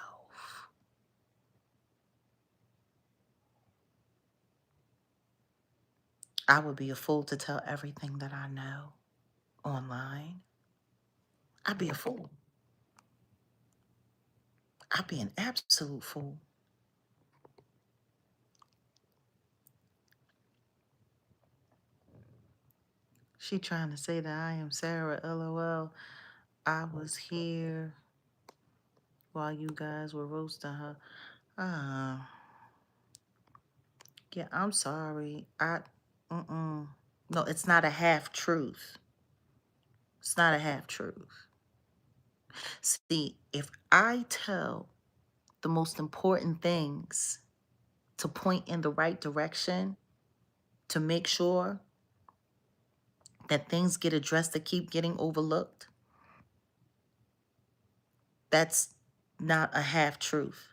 [SPEAKER 1] I would be a fool to tell everything that I know online. I'd be a fool. I'd be an absolute fool. She trying to say that I am Sarah, LOL. I was here while you guys were roasting her. Ah, yeah, I'm sorry. No, it's not a half truth. It's not a half truth. See, if I tell the most important things to point in the right direction, to make sure that things get addressed that keep getting overlooked, that's not a half truth.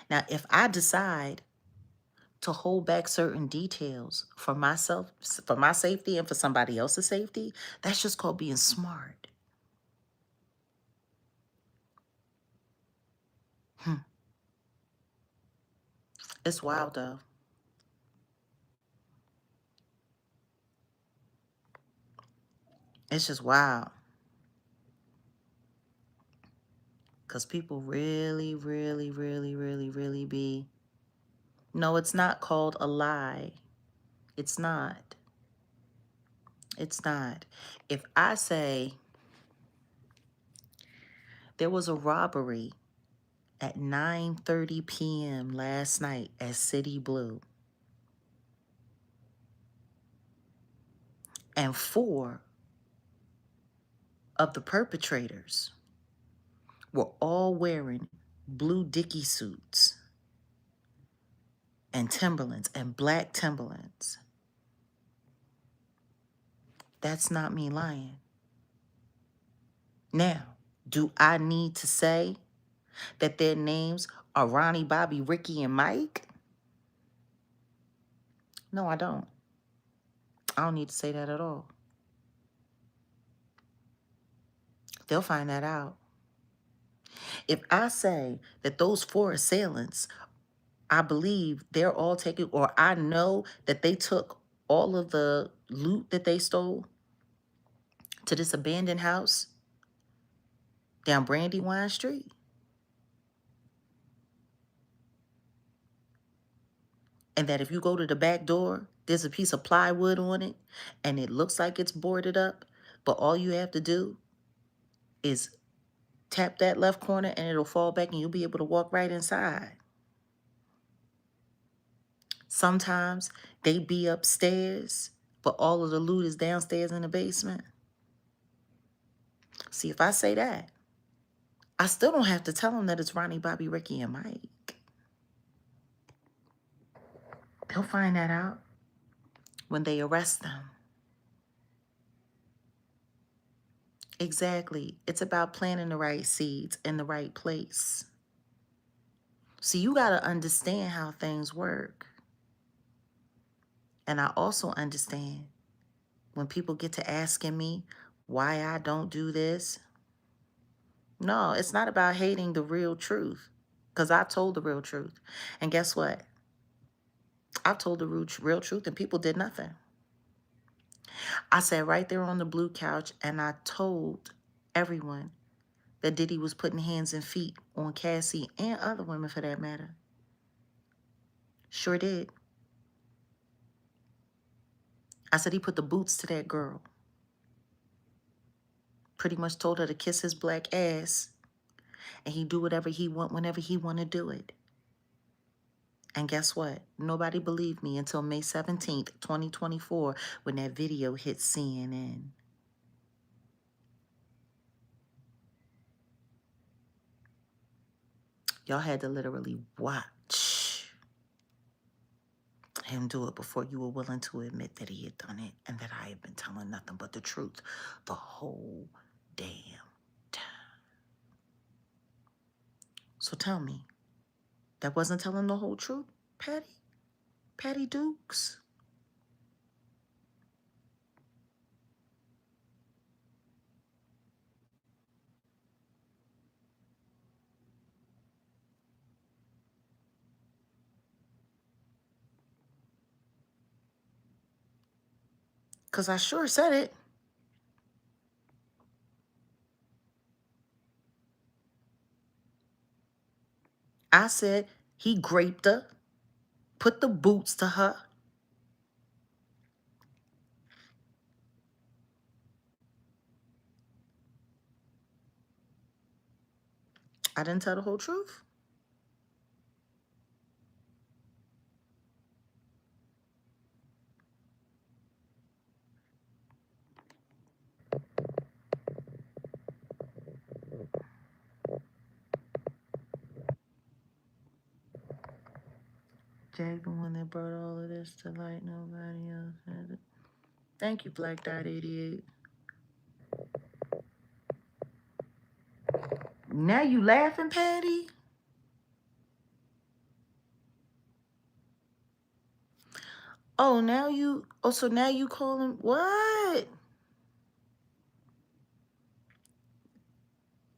[SPEAKER 1] Now, if I decide to hold back certain details for myself, for my safety and for somebody else's safety, that's just called being smart. It's wild though. It's just wild. Because people really, really, really, really, really be. No, it's not called a lie. It's not. It's not. If I say there was a robbery at 9:30 p.m. last night at City Blue, and 4 of the perpetrators were all wearing blue Dickie suits and Timberlands and black Timberlands, that's not me lying. Now, do I need to say that their names are Ronnie, Bobby, Ricky, and Mike? No, I don't. I don't need to say that at all. They'll find that out. If I say that those 4 assailants, I believe they're all taken, or I know that they took all of the loot that they stole to this abandoned house down Brandywine Street, and that if you go to the back door, there's a piece of plywood on it, and it looks like it's boarded up, but all you have to do is tap that left corner and it'll fall back and you'll be able to walk right inside. Sometimes they be upstairs, but all of the loot is downstairs in the basement. See, if I say that, I still don't have to tell them that it's Ronnie, Bobby, Ricky, and Mike. They'll find that out when they arrest them. Exactly. It's about planting the right seeds in the right place. So you got to understand how things work. And I also understand when people get to asking me why I don't do this. No, it's not about hating the real truth, because I told the real truth. And guess what? I've told the real truth and people did nothing. I sat right there on the blue couch and I told everyone that Diddy was putting hands and feet on Cassie and other women for that matter. Sure did. I said he put the boots to that girl. Pretty much told her to kiss his black ass and he do whatever he want whenever he want to do it. And guess what? Nobody believed me until May 17th, 2024, when that video hit CNN. Y'all had to literally watch him do it before you were willing to admit that he had done it and that I had been telling nothing but the truth the whole damn time. So tell me, that wasn't telling the whole truth, Patty? Patty Dukes? Because I sure said it. I said he graped her, put the boots to her. I didn't tell the whole truth. Jack, the one that brought all of this to light, nobody else had it. Thank you, Black Dot 88. Now you laughing, Patty? Oh, so now you call him, what?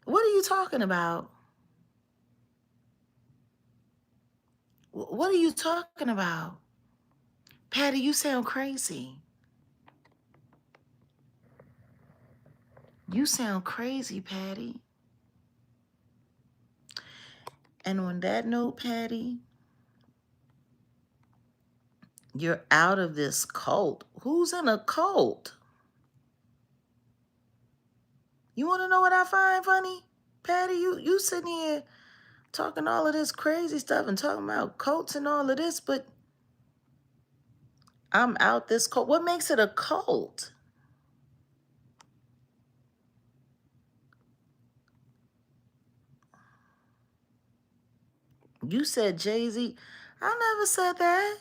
[SPEAKER 1] What are you talking about? What are you talking about? Patty, you sound crazy. You sound crazy, Patty. And on that note, Patty, you're out of this cult. Who's in a cult? You want to know what I find funny? Patty, you sitting here talking all of this crazy stuff and talking about cults and all of this, but I'm out this cult. What makes it a cult? You said Jay-Z. I never said that.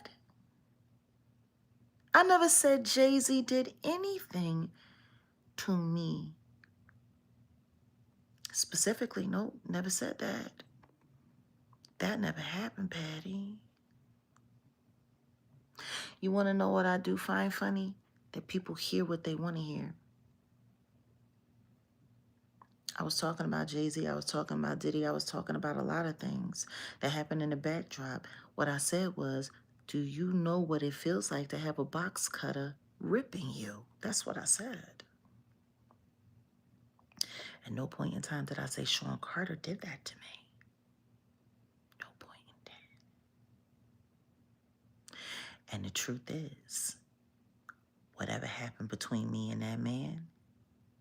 [SPEAKER 1] I never said Jay-Z did anything to me. Specifically, no, never said that. That never happened, Patty. You want to know what I do find funny? That people hear what they want to hear. I was talking about Jay-Z. I was talking about Diddy. I was talking about a lot of things that happened in the backdrop. What I said was, do you know what it feels like to have a box cutter ripping you? That's what I said. At no point in time did I say Sean Carter did that to me. No point in time. And the truth is, whatever happened between me and that man,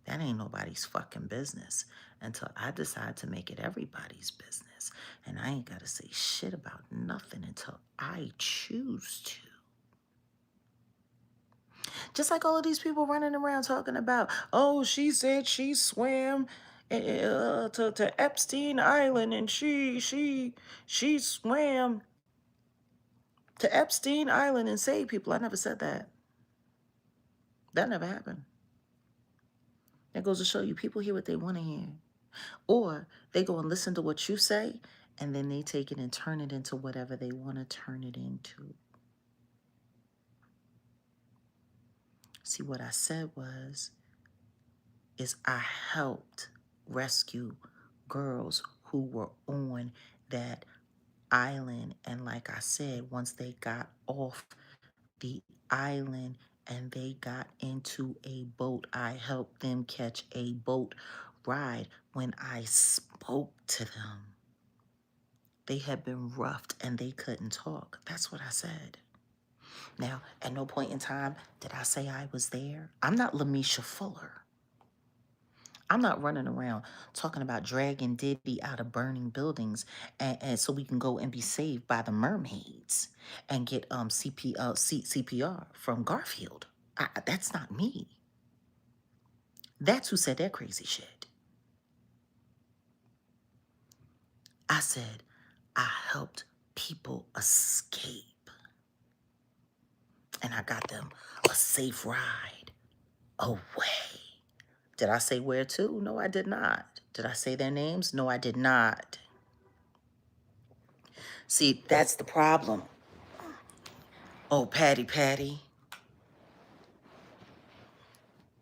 [SPEAKER 1] that ain't nobody's fucking business until I decide to make it everybody's business. And I ain't got to say shit about nothing until I choose to. Just like all of these people running around talking about, oh, she said she swam to Epstein Island and she swam to Epstein Island and saved people. I never said that. That never happened. That goes to show you people hear what they want to hear. Or they go and listen to what you say, and then they take it and turn it into whatever they want to turn it into. See, what I said is I helped rescue girls who were on that island. And like I said, once they got off the island and they got into a boat, I helped them catch a boat ride. When I spoke to them, they had been roughed and they couldn't talk. That's what I said. Now, at no point in time did I say I was there. I'm not Lamisha Fuller. I'm not running around talking about dragging Diddy out of burning buildings and so we can go and be saved by the mermaids and get CPR from Garfield. That's not me. That's who said that crazy shit. I said I helped people escape. And I got them a safe ride away. Did I say where to? No, I did not. Did I say their names? No, I did not. See, that's the problem. Oh, Patty.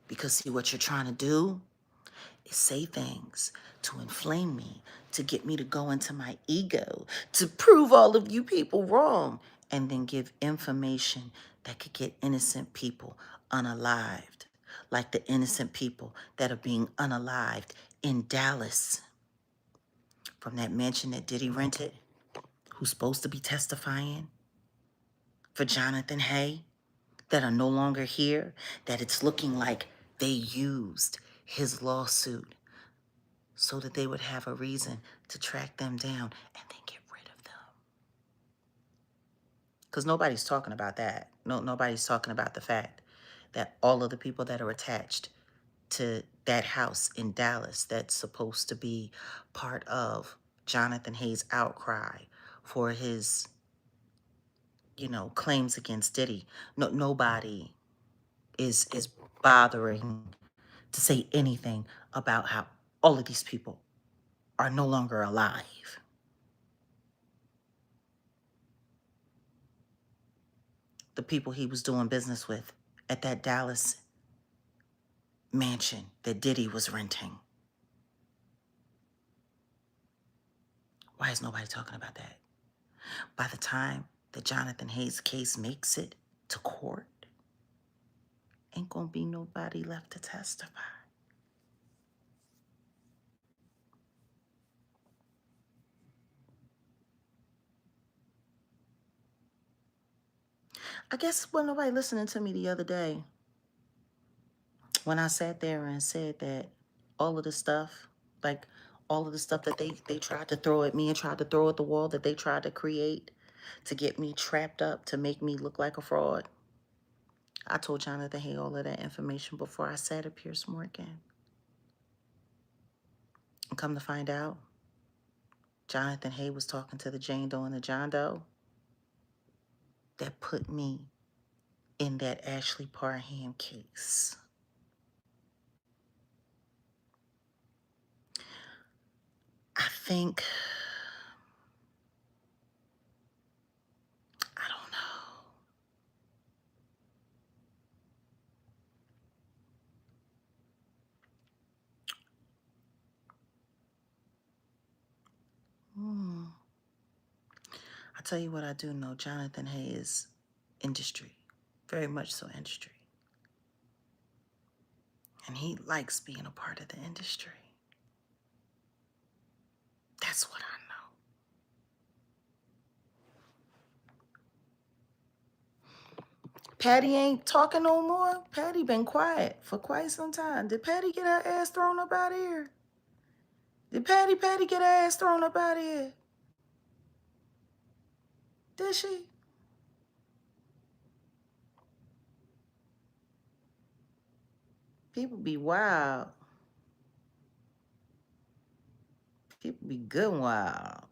[SPEAKER 1] Because see, what you're trying to do is say things to inflame me, to get me to go into my ego, to prove all of you people wrong, and then give information that could get innocent people unalived, like the innocent people that are being unalived in Dallas from that mansion that Diddy rented, who's supposed to be testifying for Jonathan Hay, that are no longer here, that it's looking like they used his lawsuit so that they would have a reason to track them down and then get rid of them. Because nobody's talking about that. Nobody's talking about the fact that all of the people that are attached to that house in Dallas that's supposed to be part of Jonathan Hayes' outcry for his, claims against Diddy. Nobody is bothering to say anything about how all of these people are no longer alive. The people he was doing business with at that Dallas mansion that Diddy was renting. Why is nobody talking about that? By the time the Jonathan Hayes case makes it to court, ain't gonna be nobody left to testify. I guess when nobody listening to me the other day, when I sat there and said that all of the stuff, like all of the stuff that they tried to throw at me and tried to throw at the wall that they tried to create to get me trapped up, to make me look like a fraud, I told Jonathan Hay all of that information before I sat at Pierce Morgan. And come to find out, Jonathan Hay was talking to the Jane Doe and the John Doe that put me in that Ashley Parham case. I think, I don't know. tell you what I do know. Jonathan Hay is industry. Very much so industry. And he likes being a part of the industry. That's what I know. Patty ain't talking no more. Patty been quiet for quite some time. Did Patty get her ass thrown up out of here? Did Patty get her ass thrown up out of here? Did she? People be wild. People be good and wild.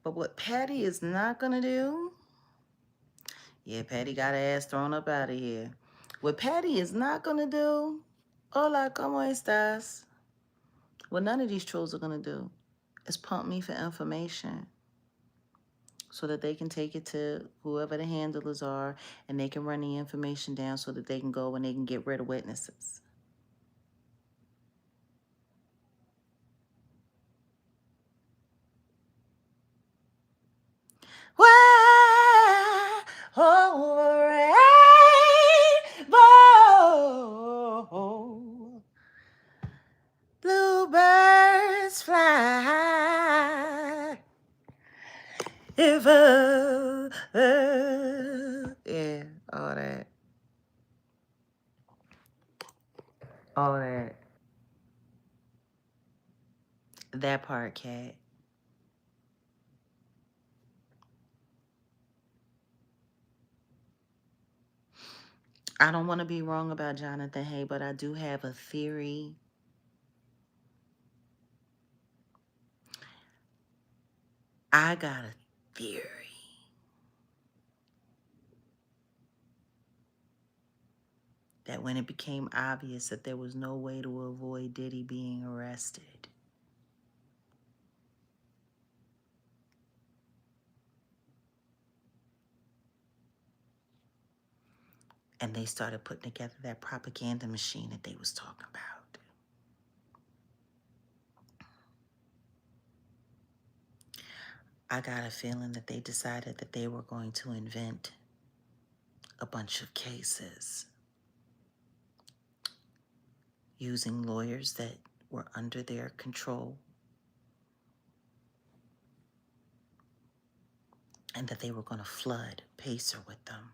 [SPEAKER 1] But what Patty is not gonna do, yeah, Patty got her ass thrown up out of here. What Patty is not gonna do, hola, ¿cómo estás? What none of these trolls are gonna do is pump me for information so that they can take it to whoever the handlers are and they can run the information down so that they can go and they can get rid of witnesses. Why over rainbow bluebirds fly? If yeah, all that. All that. That part, Cat. I don't want to be wrong about Jonathan Hay, but I do have a theory. I got a theory that when it became obvious that there was no way to avoid Diddy being arrested, and they started putting together that propaganda machine that they was talking about. I got a feeling that they decided that they were going to invent a bunch of cases using lawyers that were under their control, and that they were going to flood Pacer with them.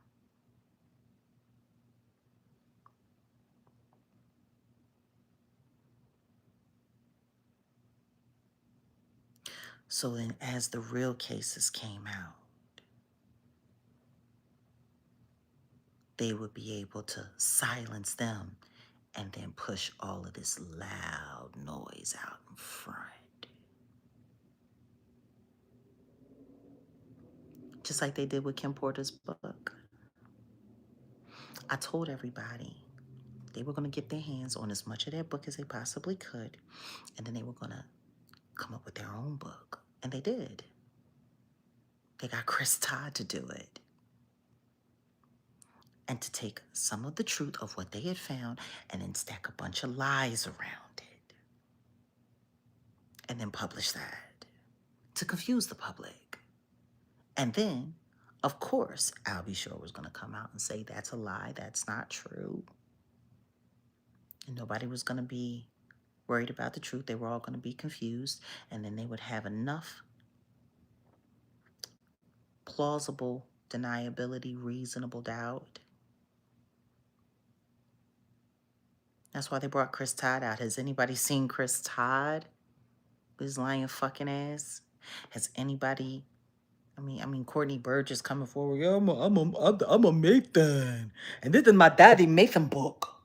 [SPEAKER 1] So then as the real cases came out, they would be able to silence them and then push all of this loud noise out in front. Just like they did with Kim Porter's book. I told everybody they were going to get their hands on as much of their book as they possibly could, and then they were going to come up with their own book. And they did. They got Chris Todd to do it. And to take some of the truth of what they had found and then stack a bunch of lies around it. And then publish that to confuse the public. And then, of course, Albie Shore was going to come out and say, that's a lie, that's not true. And nobody was going to be worried about the truth. They were all going to be confused. And then they would have enough plausible deniability, reasonable doubt. That's why they brought Chris Todd out. Has anybody seen Chris Todd? His lying fucking ass? Has anybody... I mean, Courtney Burgess coming forward. Yeah, I'm a Nathan. And this is my Daddy Nathan book.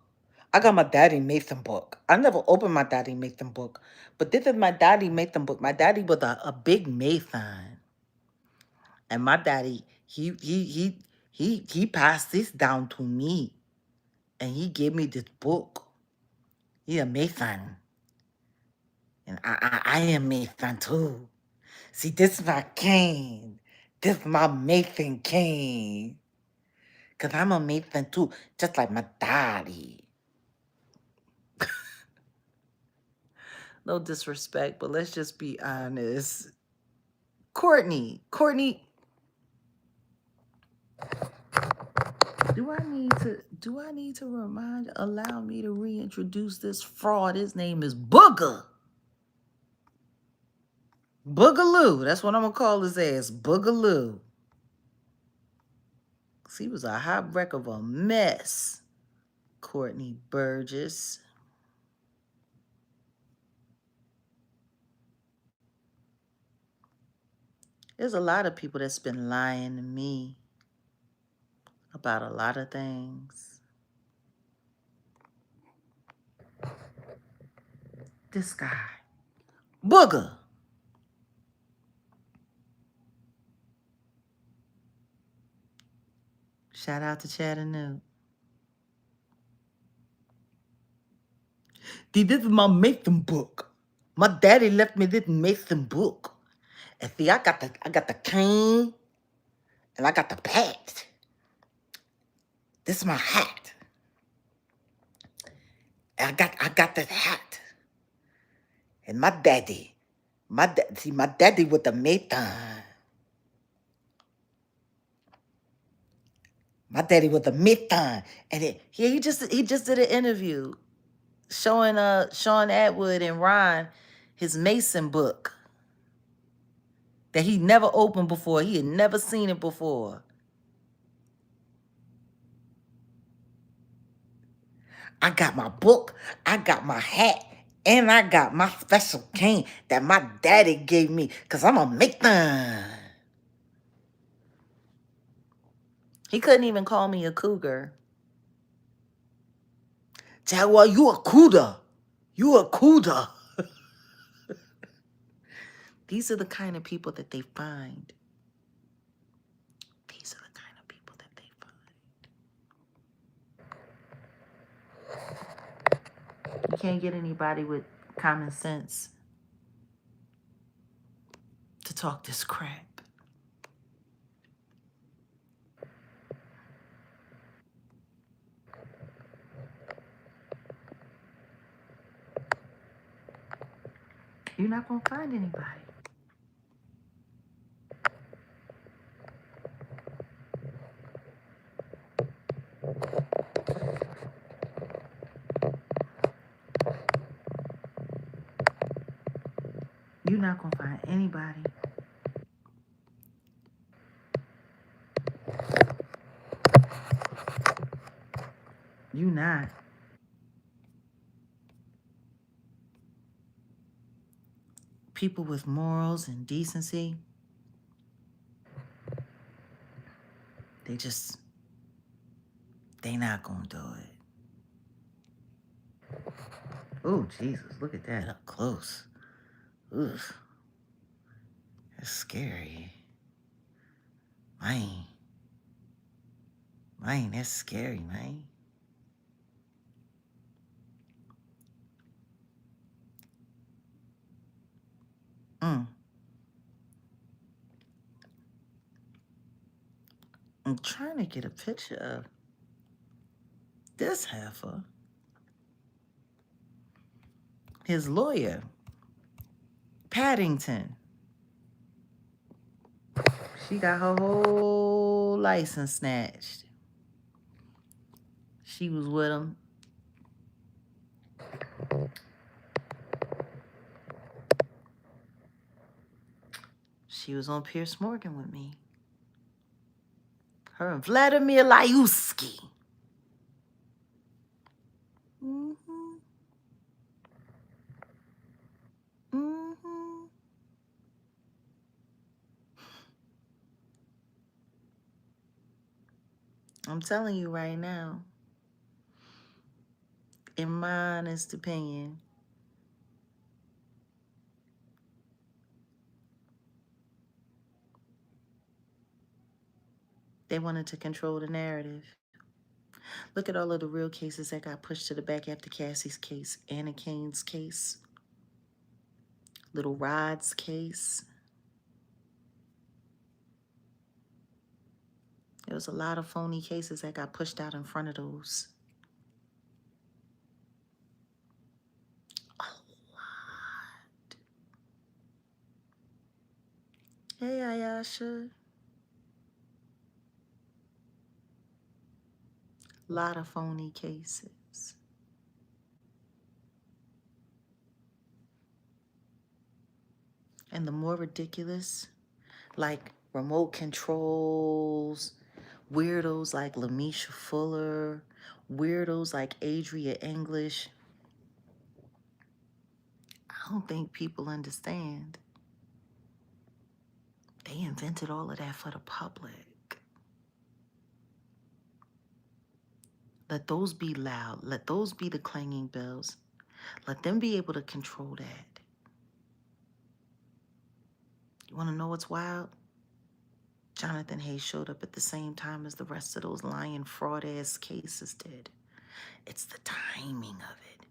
[SPEAKER 1] I got my Daddy Nathan book. I never opened my Daddy Nathan book. But this is my Daddy Nathan book. My daddy was a big Nathan. And my daddy, he passed this down to me. And he gave me this book. He a Nathan. And I am Nathan too. See, this is my cane. This is my Nathan cane. Because I'm a Nathan too, just like my daddy. No disrespect, but let's just be honest. Courtney, do I need to allow me to reintroduce this fraud? His name is Boogaloo. That's what I'm gonna call his ass. Boogaloo. He was a hot wreck of a mess. Courtney Burgess. There's a lot of people that's been lying to me about a lot of things. This guy, Booger. Shout out to Chattanooga. This is my Mason book. My daddy left me this Mason book. And see, I got the cane and I got the bat. This is my hat. And I got this hat. And my daddy with the Mason. My daddy was a Mason. And he just did an interview showing Sean Atwood and Ron his Mason book that he never opened before. He had never seen it before. I got my book, I got my hat, and I got my special cane that my daddy gave me because I'm a Mason. He couldn't even call me a cougar. Jaguar, you a cougar. You a cougar. These are the kind of people that they find. These are the kind of people that they find. You can't get anybody with common sense to talk this crap. You're not going to find anybody. You're not going to find anybody. You not. People with morals and decency, they not gonna do it. Oh, Jesus, look at that up close. Oof. That's scary. Man, that's scary, man. I'm trying to get a picture of this heifer. His lawyer, Paddington. She got her whole license snatched. She was with him. She was on Pierce Morgan with me. Her and Vladimir Lyuski. Mm-hmm. Mm-hmm. I'm telling you right now, in my honest opinion, they wanted to control the narrative. Look at all of the real cases that got pushed to the back after Cassie's case, Anna Kane's case, Little Rod's case. There was a lot of phony cases that got pushed out in front of those. A lot Hey, Ayasha. Lot of phony cases. And the more ridiculous, like remote controls, weirdos like Lamisha Fuller, weirdos like Adria English. I don't think people understand. They invented all of that for the public. Let those be loud. Let those be the clanging bells. Let them be able to control that. You want to know what's wild? Jonathan Hayes showed up at the same time as the rest of those lying fraud ass cases did. It's the timing of it.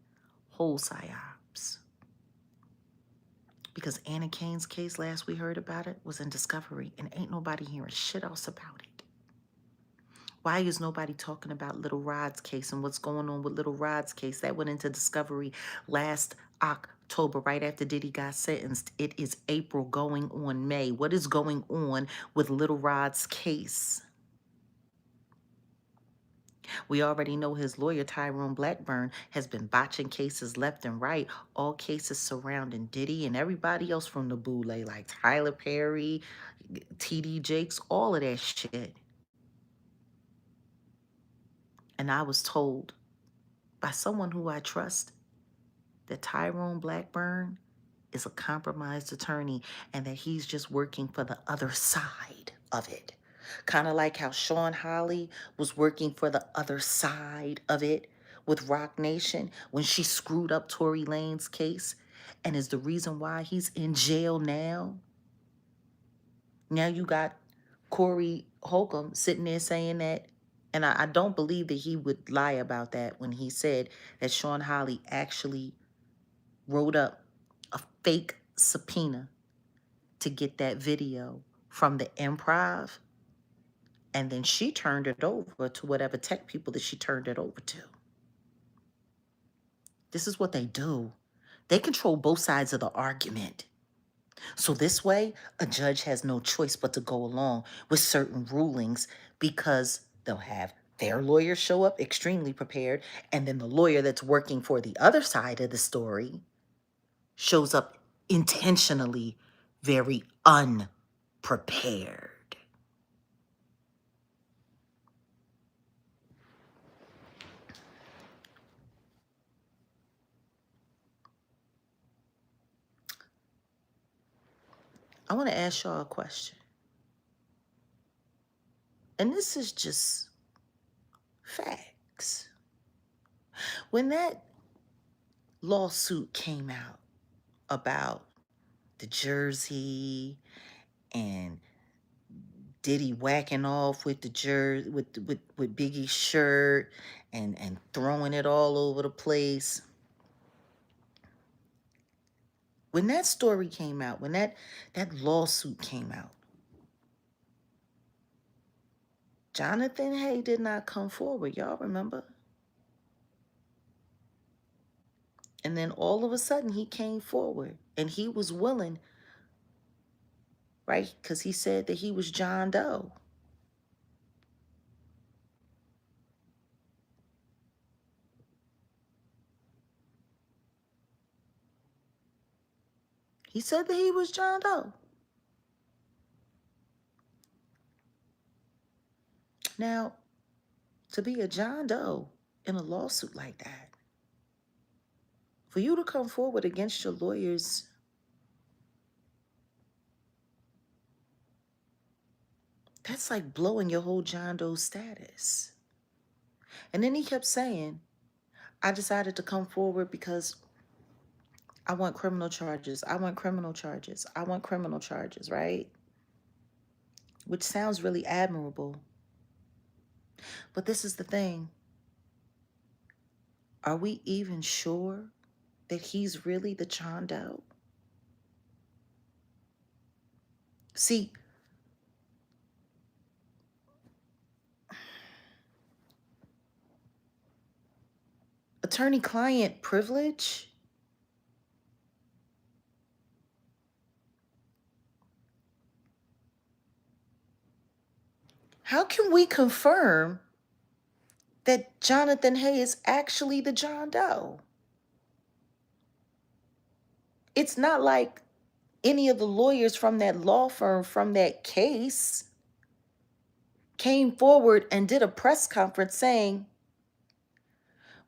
[SPEAKER 1] Whole psyops. Because Anna Kane's case, last we heard about it, was in discovery, and ain't nobody hearing shit else about it. Why is nobody talking about Little Rod's case and what's going on with Little Rod's case? That went into discovery last October, right after Diddy got sentenced. It is April going on May. What is going on with Little Rod's case? We already know his lawyer, Tyrone Blackburn, has been botching cases left and right, all cases surrounding Diddy and everybody else from the boule, like Tyler Perry, TD Jakes, all of that shit. And I was told by someone who I trust that Tyrone Blackburn is a compromised attorney and that he's just working for the other side of it. Kind of like how Sean Holly was working for the other side of it with Rock Nation when she screwed up Tory Lane's case and is the reason why he's in jail now. Now you got Corey Holcomb sitting there saying that, and I don't believe that he would lie about that when he said that Sean Holly actually wrote up a fake subpoena to get that video from the Improv, and then she turned it over to whatever tech people that she turned it over to. This is what they do. They control both sides of the argument. So this way, a judge has no choice but to go along with certain rulings because they'll have their lawyer show up extremely prepared, and then the lawyer that's working for the other side of the story shows up intentionally very unprepared. I want to ask y'all a question. And this is just facts. When that lawsuit came out about the jersey and Diddy whacking off with the jersey with Biggie's shirt and throwing it all over the place. When that story came out, when that lawsuit came out, Jonathan Hay did not come forward. Y'all remember? And then all of a sudden he came forward and he was willing, right? Because he said that he was John Doe. He said that he was John Doe. Now, to be a John Doe in a lawsuit like that, for you to come forward against your lawyers, that's like blowing your whole John Doe status. And then he kept saying, I decided to come forward because I want criminal charges. I want criminal charges. I want criminal charges, right? Which sounds really admirable. But this is the thing. Are we even sure that he's really the John Doe? See, attorney-client privilege How can we confirm that Jonathan Hay is actually the John Doe? It's not like any of the lawyers from that law firm from that case came forward and did a press conference saying,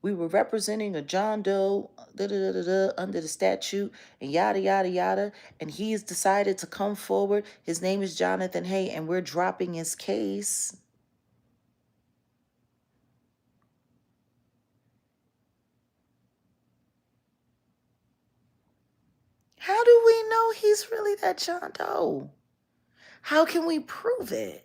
[SPEAKER 1] we were representing a John Doe under the statute and yada, yada, yada. And he's decided to come forward. His name is Jonathan Hay, and we're dropping his case. How do we know he's really that John Doe? How can we prove it?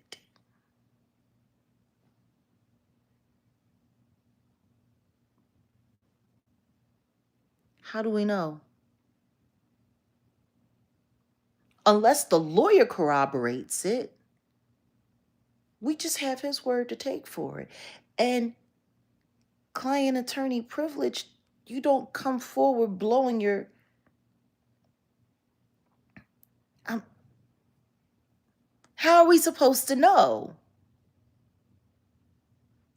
[SPEAKER 1] How do we know? Unless the lawyer corroborates it, we just have his word to take for it. And client attorney privilege, you don't come forward blowing your... how are we supposed to know?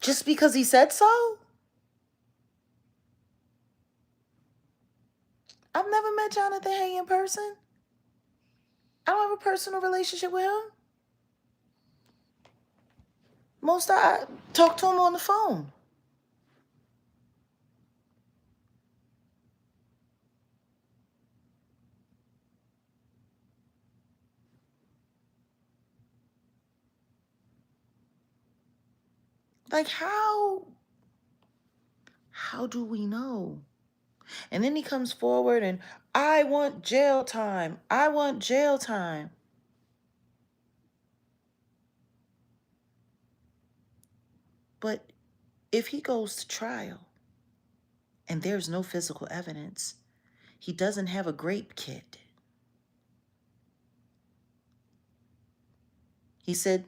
[SPEAKER 1] Just because he said so? I've never met Jonathan Hay in person. I don't have a personal relationship with him. Most I talk to him on the phone. Like, how do we know? And then he comes forward and, I want jail time. I want jail time. But if he goes to trial and there's no physical evidence, he doesn't have a grape kit. He said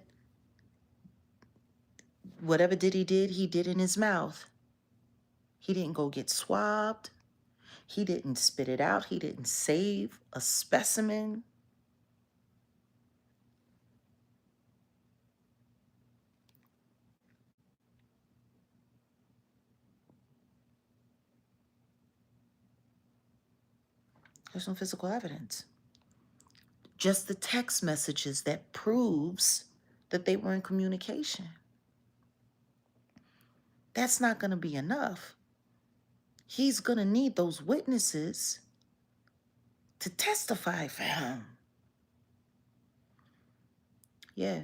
[SPEAKER 1] whatever he did in his mouth. He didn't go get swabbed. He didn't spit it out. He didn't save a specimen. There's no physical evidence. Just the text messages that proves that they were in communication. That's not going to be enough. He's going to need those witnesses to testify for him. Yeah.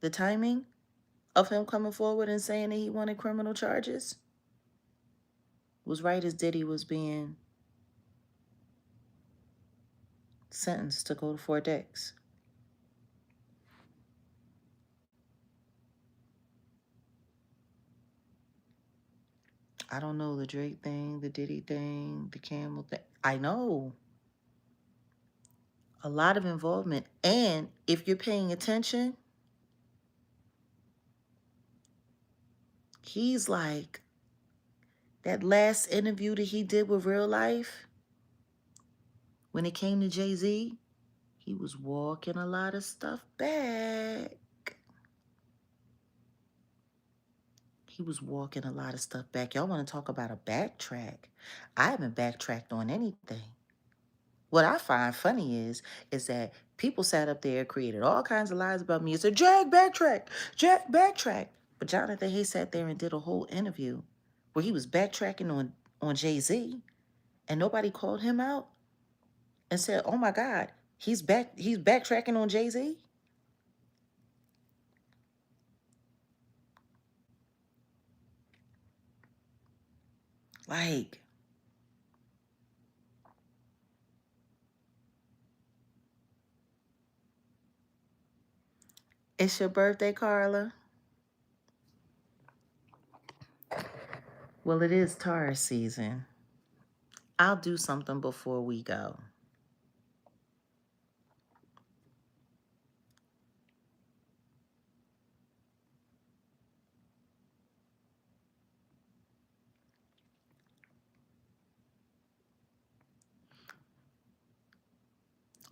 [SPEAKER 1] The timing of him coming forward and saying that he wanted criminal charges was right as Diddy was being sentenced to go to 4 decks. I don't know, the Drake thing, the Diddy thing, the Camel thing. I know. A lot of involvement. And if you're paying attention, he's like, that last interview that he did with Real Life, when it came to Jay-Z, he was walking a lot of stuff back. He was walking a lot of stuff back. Y'all want to talk about a backtrack? I haven't backtracked on anything. What I find funny is that people sat up there, created all kinds of lies about me and said, Jag, backtrack, Jag, backtrack. But Jonathan Hay sat there and did a whole interview where he was backtracking on Jay-Z, and nobody called him out and said, oh my God, he's backtracking on Jay-Z. Like, it's your birthday, Carla? Well, it is Taurus season. I'll do something before we go.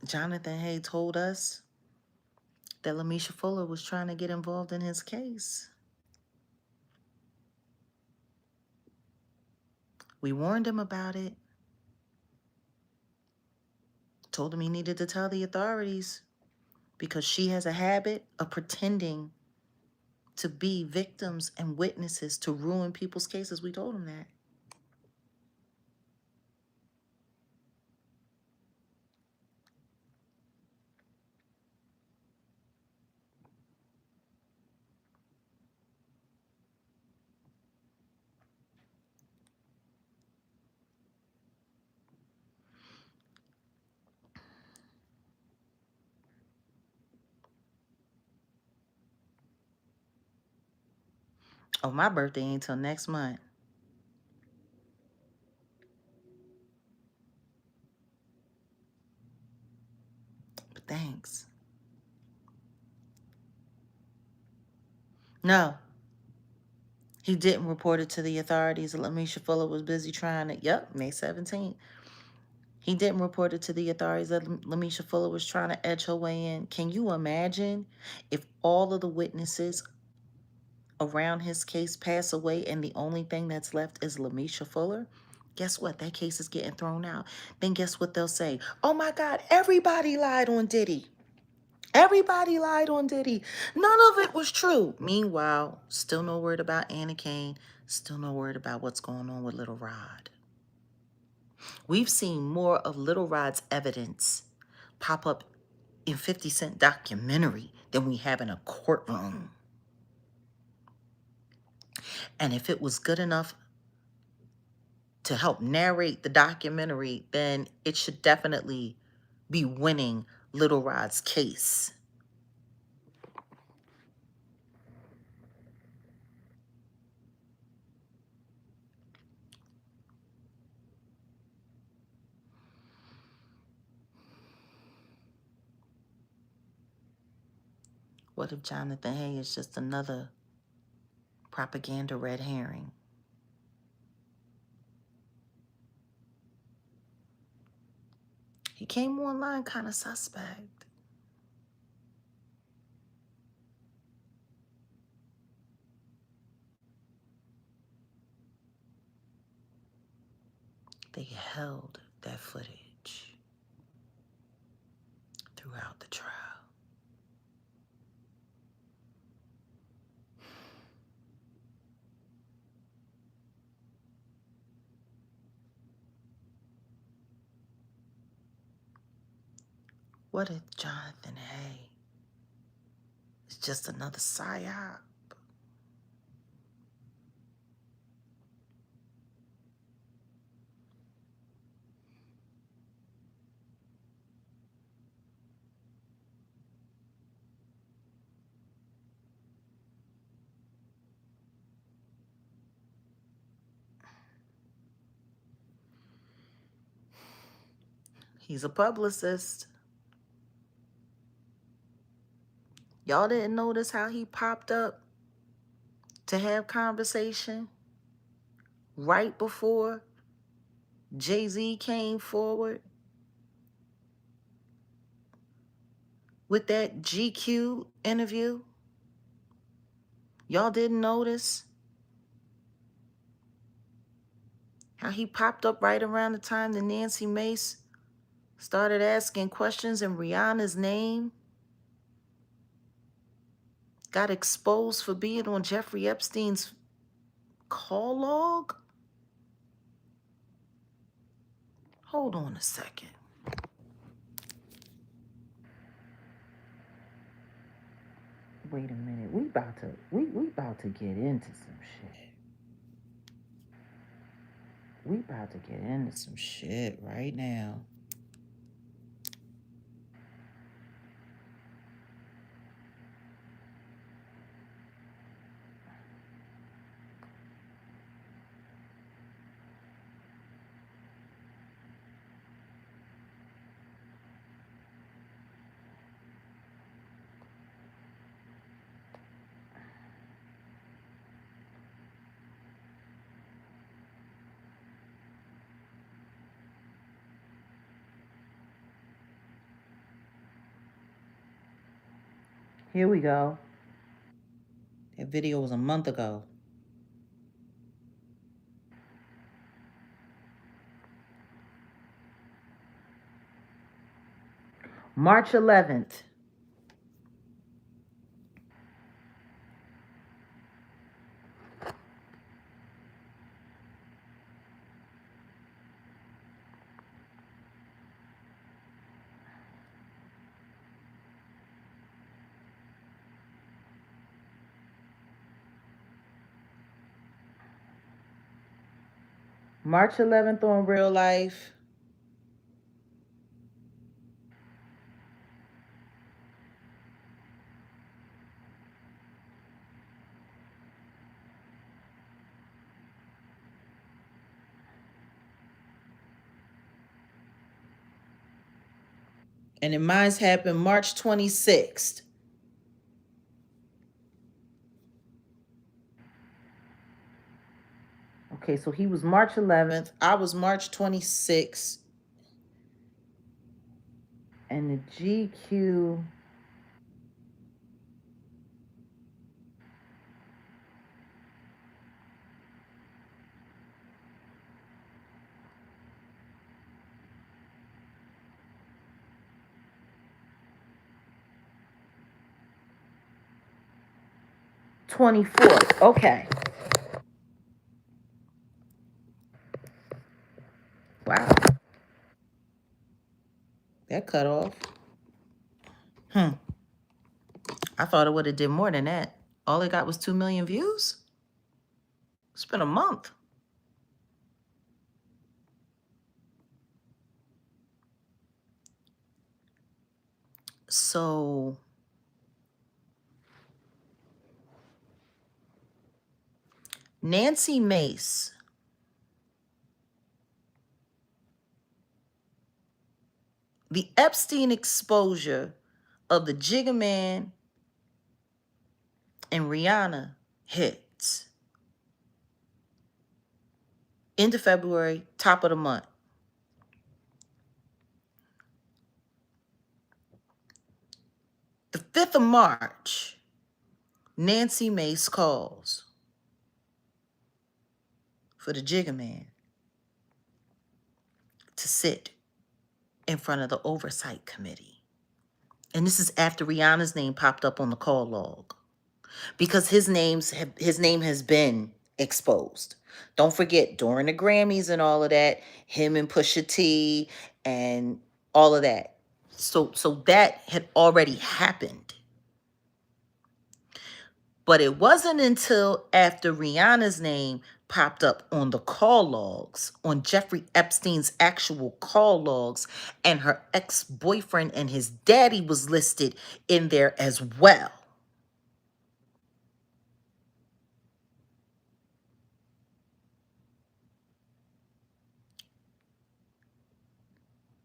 [SPEAKER 1] Jonathan Hay told us that Lamisha Fuller was trying to get involved in his case. We warned him about it. Told him he needed to tell the authorities because she has a habit of pretending to be victims and witnesses to ruin people's cases. We told him that. Oh, my birthday ain't till next month. But thanks. No, he didn't report it to the authorities. Lamisha Fuller was busy trying to, yep, May 17th. He didn't report it to the authorities that Lamisha Fuller was trying to edge her way in. Can you imagine if all of the witnesses around his case pass away and the only thing that's left is Lamisha Fuller? Guess what? That case is getting thrown out. Then guess what they'll say? Oh my God, everybody lied on Diddy. Everybody lied on Diddy. None of it was true. Meanwhile, still no word about Anna Kane. Still no word about what's going on with Little Rod. We've seen more of Little Rod's evidence pop up in 50 Cent documentary than we have in a courtroom. And if it was good enough to help narrate the documentary, then it should definitely be winning Little Rod's case. What if Jonathan Hay is just another propaganda red herring? He came online kind of suspect. They held that footage throughout the trial. What if Jonathan Hay is just another psyop? He's a publicist. Y'all didn't notice how he popped up to have conversation right before Jay-Z came forward with that GQ interview? Y'all didn't notice how he popped up right around the time that Nancy Mace started asking questions and Rihanna's name got exposed for being on Jeffrey Epstein's call log? Hold on a second. Wait a minute. We about to get into some shit. We about to get into some shit right now. Here we go. That video was a month ago. March 11th. March 11th on Real Life. And then mine's happened March 26th. Okay, so he was March 11th. I was March 26th. And the GQ. '24th. Okay. Wow. That cut off. I thought it would have did more than that. All it got was 2 million views. It's been a month. So Nancy Mace, the Epstein exposure of the Jigga Man and Rihanna hits. End of February, top of the month. The 5th of March, Nancy Mace calls for the Jigga Man to sit in front of the Oversight Committee. And this is after Rihanna's name popped up on the call log, because his name has been exposed. Don't forget, during the Grammys and all of that, him and Pusha T and all of that. So that had already happened. But it wasn't until after Rihanna's name popped up on the call logs, on Jeffrey Epstein's actual call logs, and her ex-boyfriend and his daddy was listed in there as well,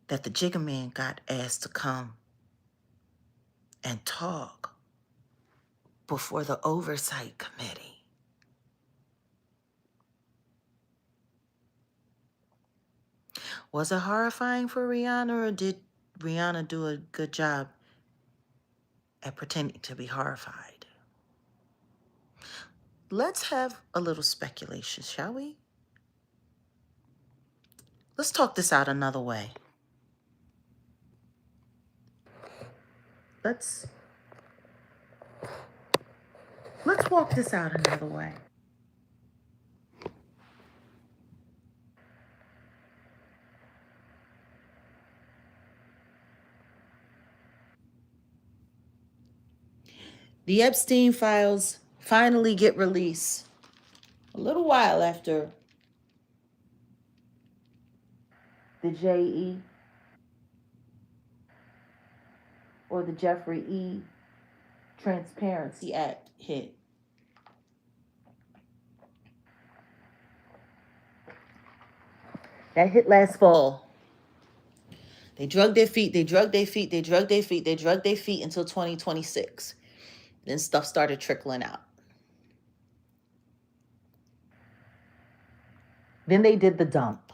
[SPEAKER 1] that the Jigga Man got asked to come and talk before the Oversight Committee. Was it horrifying for Rihanna, or did Rihanna do a good job at pretending to be horrified? Let's have a little speculation, shall we? Let's talk this out another way. Let's walk this out another way. The Epstein files finally get released a little while after the J.E. or the Jeffrey E. Transparency Act hit. That hit last fall. They drug their feet, they drug their feet, they drug their feet, they drug their feet until 2026. Then stuff started trickling out. Then they did the dump.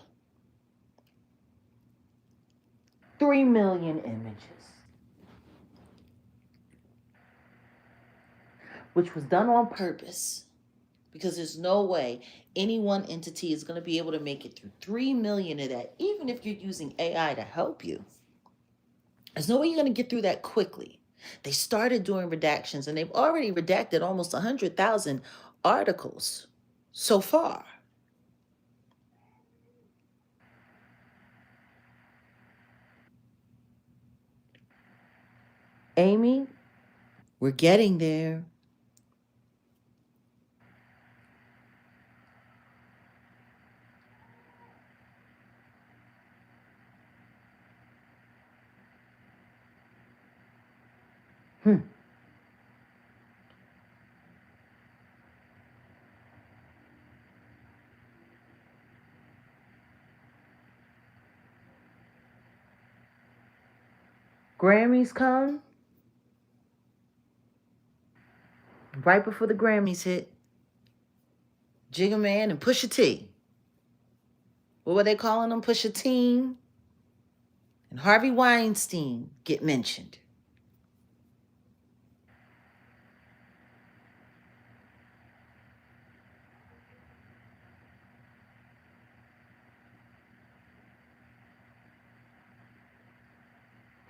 [SPEAKER 1] 3 million images. which was done on purpose, because there's no way any one entity is going to be able to make it through 3 million of that, even if you're using AI to help you. There's no way you're going to get through that quickly. They started doing redactions, and they've already redacted almost 100,000 articles so far. Amy, we're getting there. Hmm. Grammys come right before the Grammys hit. Jigga Man and Pusha T. What were they calling them? Pusha Teen and Harvey Weinstein get mentioned.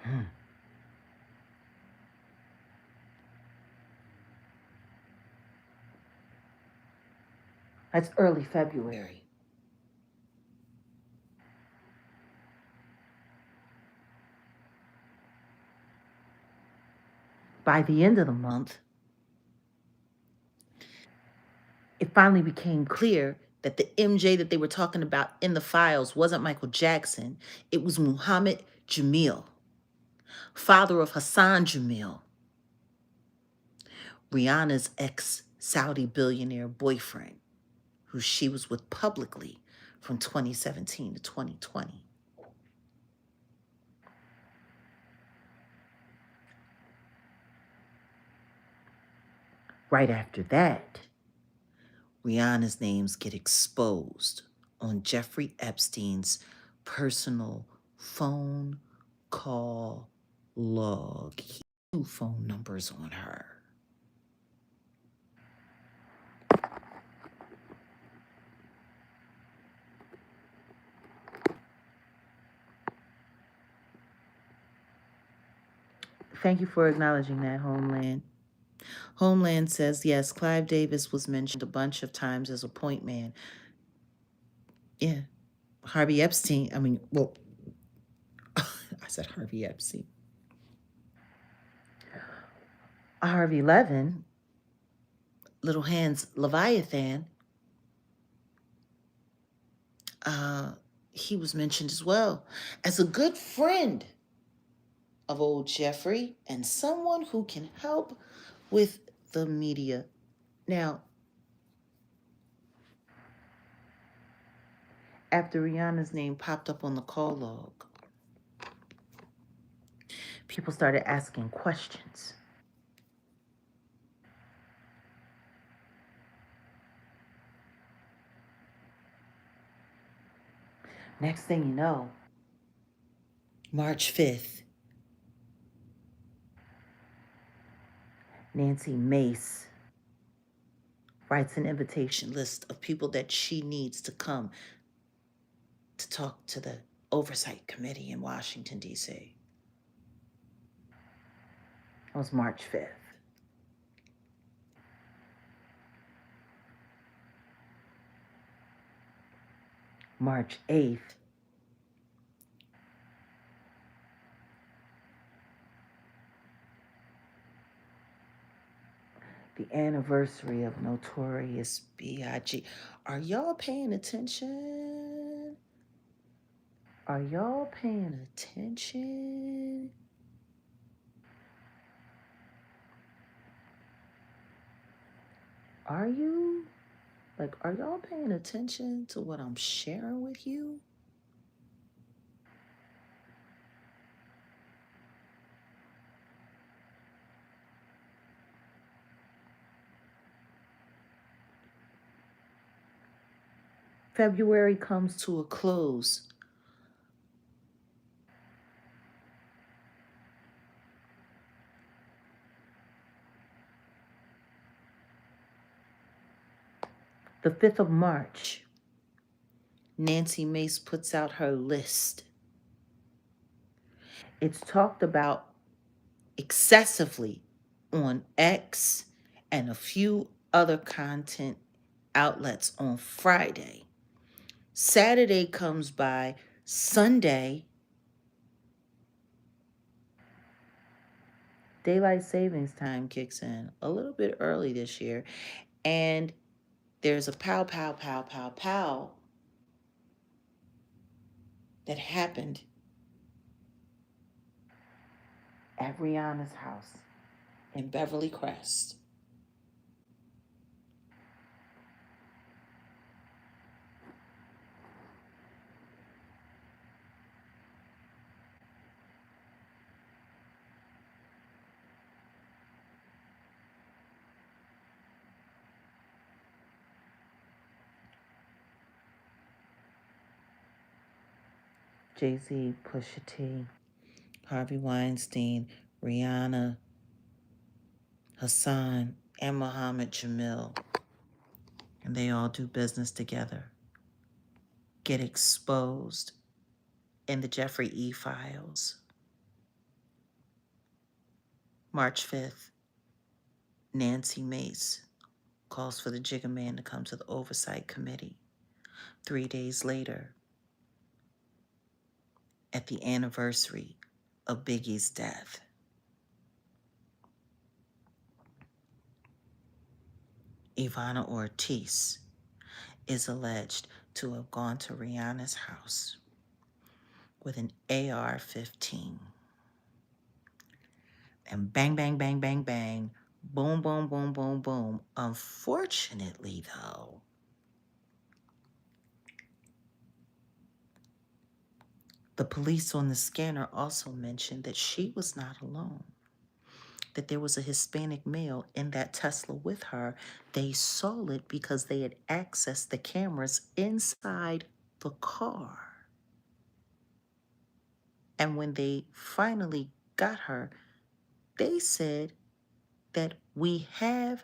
[SPEAKER 1] Hmm. That's early February. By the end of the month, it finally became clear that the MJ that they were talking about in the files wasn't Michael Jackson. It was Muhammad Jamil, father of Hassan Jamil, Rihanna's ex-Saudi billionaire boyfriend, who she was with publicly from 2017 to 2020. Right after that, Rihanna's names get exposed on Jeffrey Epstein's personal phone call log. He had 2 phone numbers on her. Thank you for acknowledging that, Homeland. Homeland says, yes, Clive Davis was mentioned a bunch of times as a point man. Yeah. Harvey Epstein, I mean, well, I said Harvey Epstein. Harvey Levin, Little Hands Leviathan, uh, he was mentioned as well as a good friend of old Jeffrey and someone who can help with the media. Now, after Rihanna's name popped up on the call log, people started asking questions. Next thing you know, March 5th, Nancy Mace writes an invitation list of people that she needs to come to talk to the Oversight Committee in Washington, D.C. That was March 5th. March 8th, the anniversary of Notorious B.I.G. Are y'all paying attention? Are y'all paying attention? Are you? Like, are y'all paying attention to what I'm sharing with you? February comes to a close. The 5th of March, Nancy Mace puts out her list. It's talked about excessively on X and a few other content outlets on Friday. Saturday comes by. Sunday, daylight savings time kicks in a little bit early this year, and there's a pow, pow, pow, pow, pow that happened at Rihanna's house in Beverly Crest. Jay-Z, Pusha T, Harvey Weinstein, Rihanna, Hassan, and Muhammad Jamil, and they all do business together, get exposed in the Jeffrey E. files. March 5th, Nancy Mace calls for the Jigga Man to come to the Oversight Committee. 3 days later, at the anniversary of Biggie's death, Ivana Ortiz is alleged to have gone to Rihanna's house with an AR-15. And bang, bang, bang, bang, bang, boom, boom, boom, boom, boom. Unfortunately, though, the police on the scanner also mentioned that she was not alone, that there was a Hispanic male in that Tesla with her. They saw it because they had accessed the cameras inside the car. And when they finally got her, they said that we have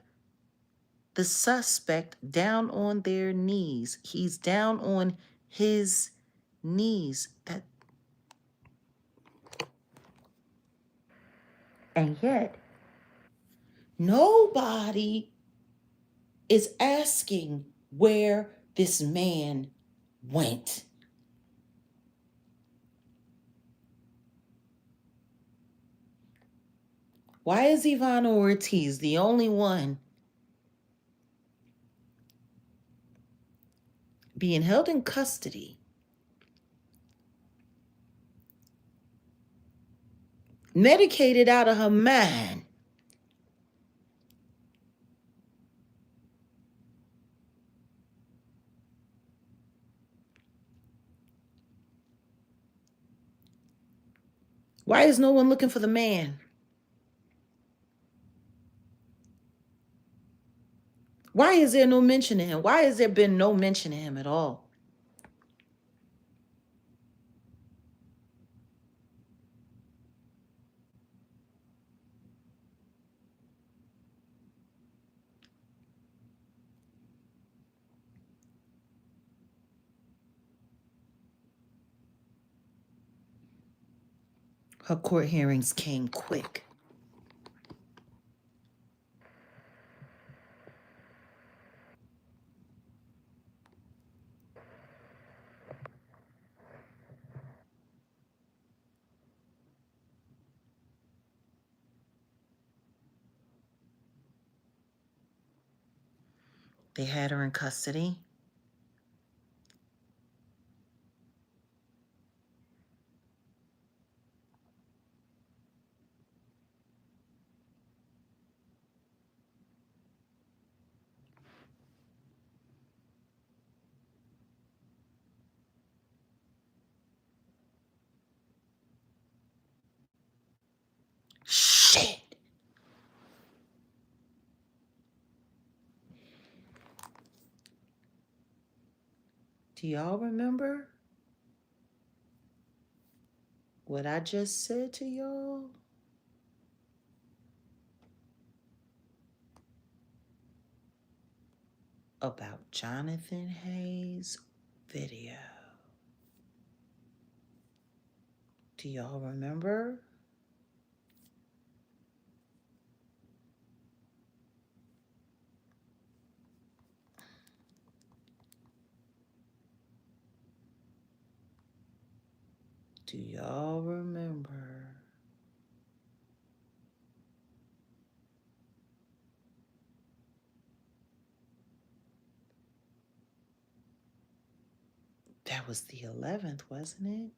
[SPEAKER 1] the suspect down on their knees. He's down on his knees. And yet, nobody is asking where this man went. Why is Ivana Ortiz the only one being held in custody, medicated out of her mind? Why is no one looking for the man? Why is there no mention of him? Why has there been no mention of him at all? Her court hearings came quick. They had her in custody. Shit. Do y'all remember what I just said to y'all? about Jonathan Hayes' video. Do y'all remember? Do y'all remember? That was the 11th, wasn't it?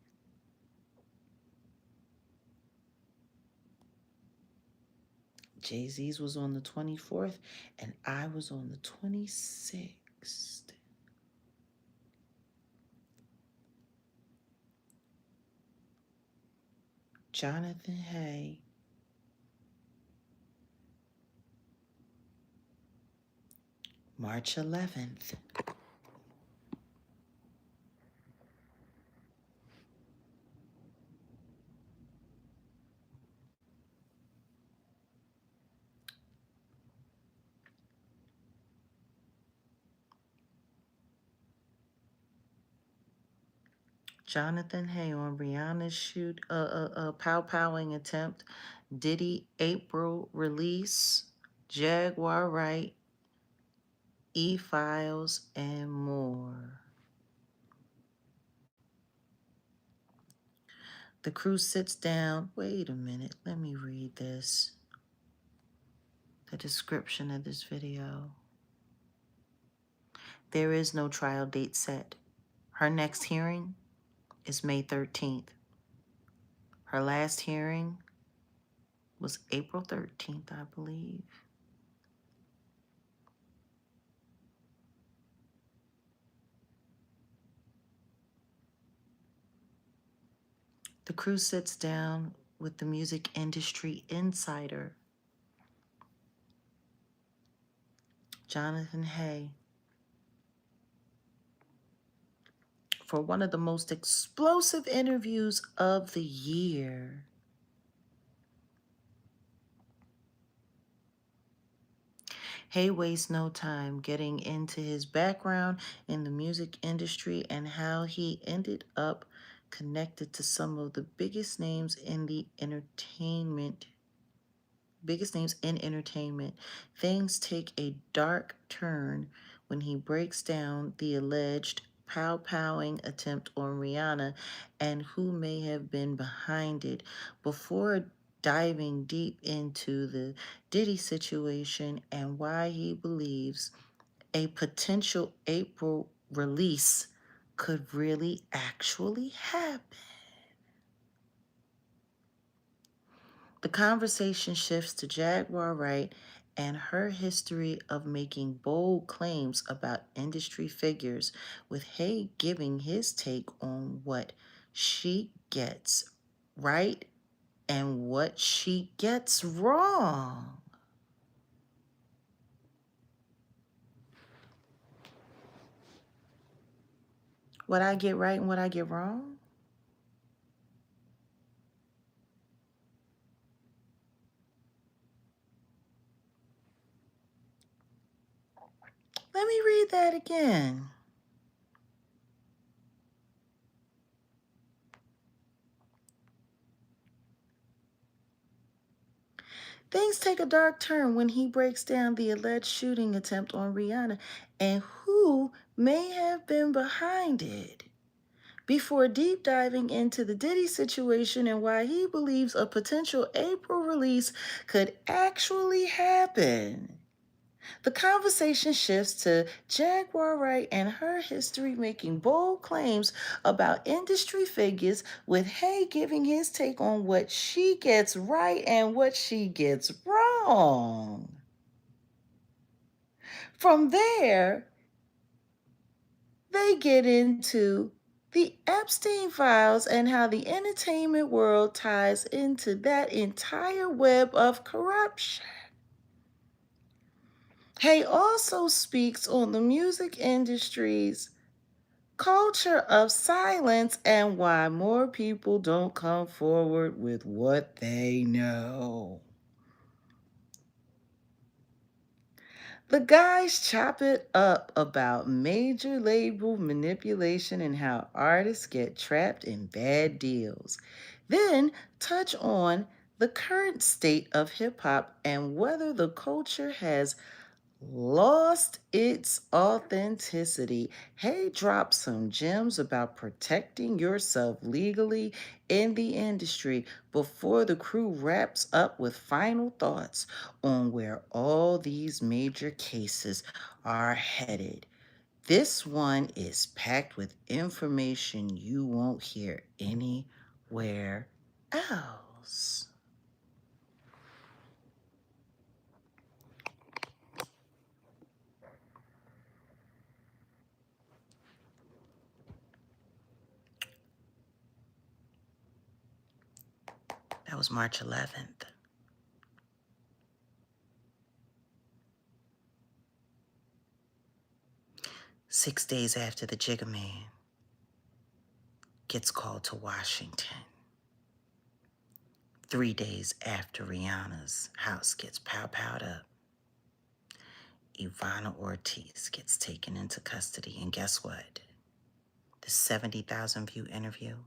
[SPEAKER 1] Jay-Z's was on the 24th, and I was on the 26th. Jonathan Hay. March 11th. Jonathan Hay on Rihanna's pow-powing attempt. Diddy April release. Jaguar Wright. E-Files and more. The crew sits down. Wait a minute. Let me read this. The description of this video. There is no trial date set. Her next hearing is May 13th. Her last hearing was April 13th, I believe. The crew sits down with the music industry insider, Jonathan Hay, for one of the most explosive interviews of the year. Hay wastes no time getting into his background in the music industry and how he ended up connected to some of the biggest names in entertainment. Things take a dark turn when he breaks down the alleged pow-powing attempt on Rihanna and who may have been behind it. Before diving deep into the Diddy situation and why he believes a potential April release could really actually happen. The conversation shifts to Jaguar Wright and her history of making bold claims about industry figures, with Hay giving his take on what she gets right and what she gets wrong. What I get right and what I get wrong? Let me read that again. Things take a dark turn when he breaks down the alleged shooting attempt on Rihanna and who may have been behind it, before deep diving into the Diddy situation and why he believes a potential April release could actually happen. The conversation shifts to Jaguar Wright and her history making bold claims about industry figures, with Hay giving his take on what she gets right and what she gets wrong. From there, they get into the Epstein files and how the entertainment world ties into that entire web of corruption. Hay also speaks on the music industry's culture of silence and why more people don't come forward with what they know. The guys chop it up about major label manipulation and how artists get trapped in bad deals. Then touch on the current state of hip hop and whether the culture has lost its authenticity. Hay dropped some gems about protecting yourself legally in the industry before the crew wraps up with final thoughts on where all these major cases are headed. This one is packed with information you won't hear anywhere else. That was March 11th. 6 days after the Jigga Man gets called to Washington. 3 days after Rihanna's house gets pow-powed up, Ivana Ortiz gets taken into custody. And guess what? The 70,000 view interview,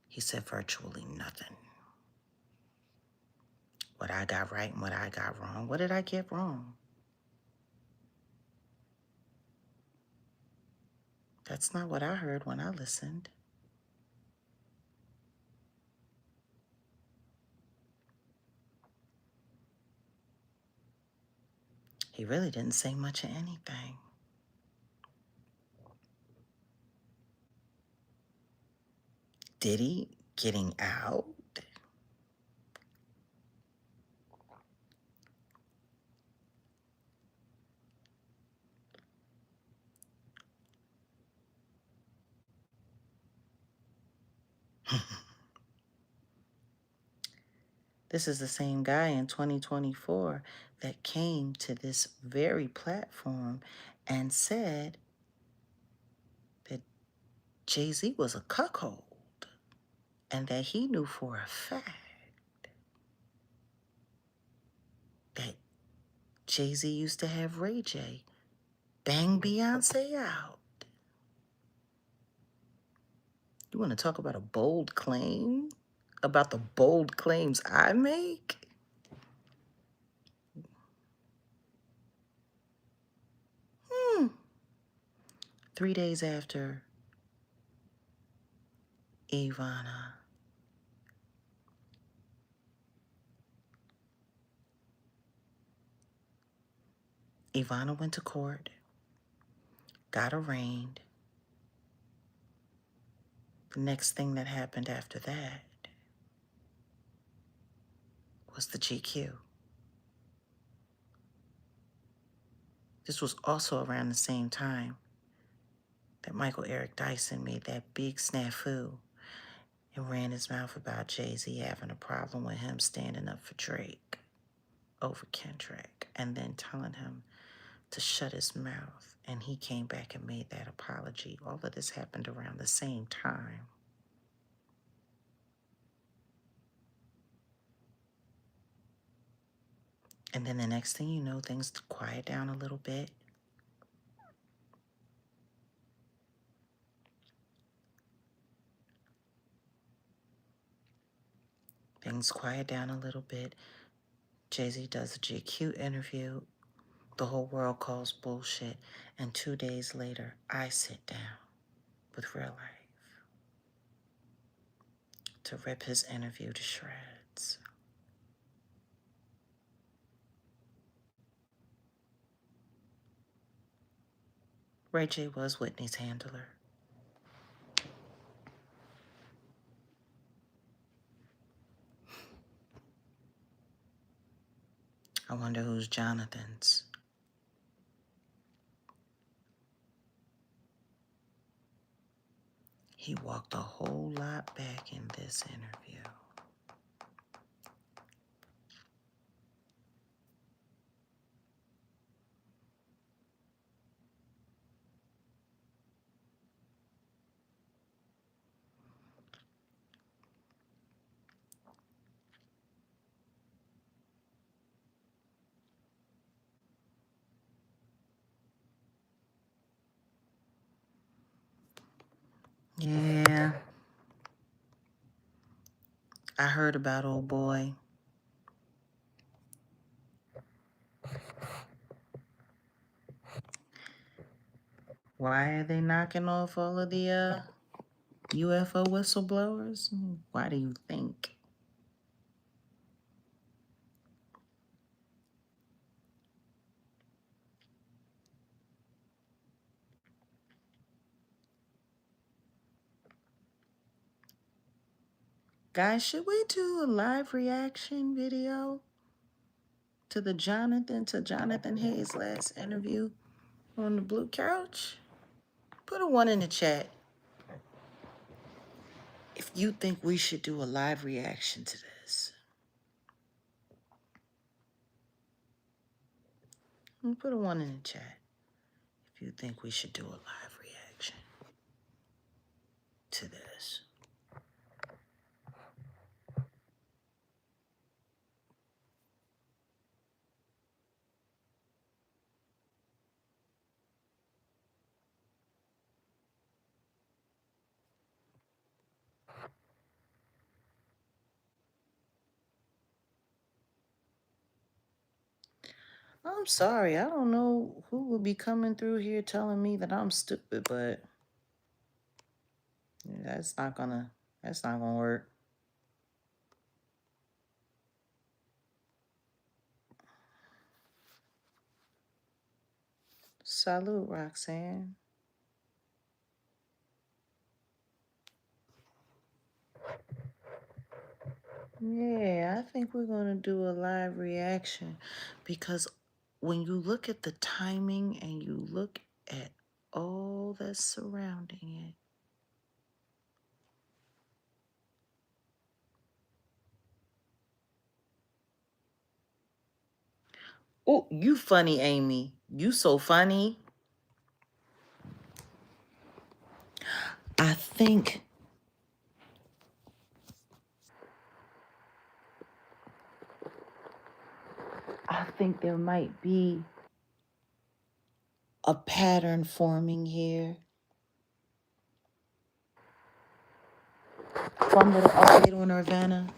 [SPEAKER 1] he said virtually nothing. What I got right and what I got wrong. What did I get wrong? That's not what I heard when I listened. He really didn't say much of anything. Did he? Getting out? This is the same guy in 2024 that came to this very platform and said that Jay-Z was a cuckold and that he knew for a fact that Jay-Z used to have Ray J bang Beyonce out. You want to talk about a bold claim? About the bold claims I make? 3 days after Ivana went to court, got arraigned. The next thing that happened after that was the GQ. This was also around the same time that Michael Eric Dyson made that big snafu and ran his mouth about Jay-Z having a problem with him standing up for Drake over Kendrick and then telling him to shut his mouth. And he came back and made that apology. All of this happened around the same time. And then the next thing you know, things quiet down a little bit. Things quiet down a little bit. Jay-Z does a GQ interview. The whole world calls bullshit. And 2 days later, I sit down with Real Life to rip his interview to shreds. Ray J was Whitney's handler. I wonder who's Jonathan's. He walked a whole lot back in this interview. I heard about old boy. Why are they knocking off all of the UFO whistleblowers? Why do you think? Guys, should we do a live reaction video to Jonathan Hayes' last interview on the blue couch? Put a 1 in the chat if you think we should do a live reaction to this. Put a 1 in the chat if you think we should do a live reaction to this. I'm sorry, I don't know who will be coming through here telling me that I'm stupid, but that's not gonna work. Salute, Roxanne. Yeah, I think we're gonna do a live reaction because when you look at the timing and you look at all that's surrounding it. Oh, you funny, Amy. You so funny. I think there might be a pattern forming here. Fun little update on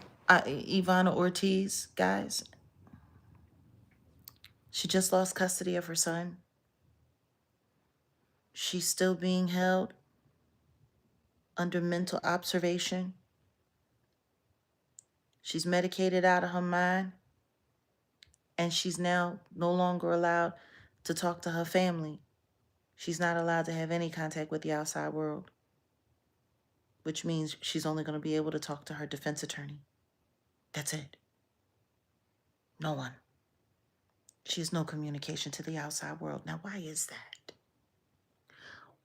[SPEAKER 1] Ivana Ortiz, guys. She just lost custody of her son. She's still being held under mental observation. She's medicated out of her mind. And she's now no longer allowed to talk to her family. She's not allowed to have any contact with the outside world, which means she's only going to be able to talk to her defense attorney. That's it. No one. She has no communication to the outside world. Now, why is that?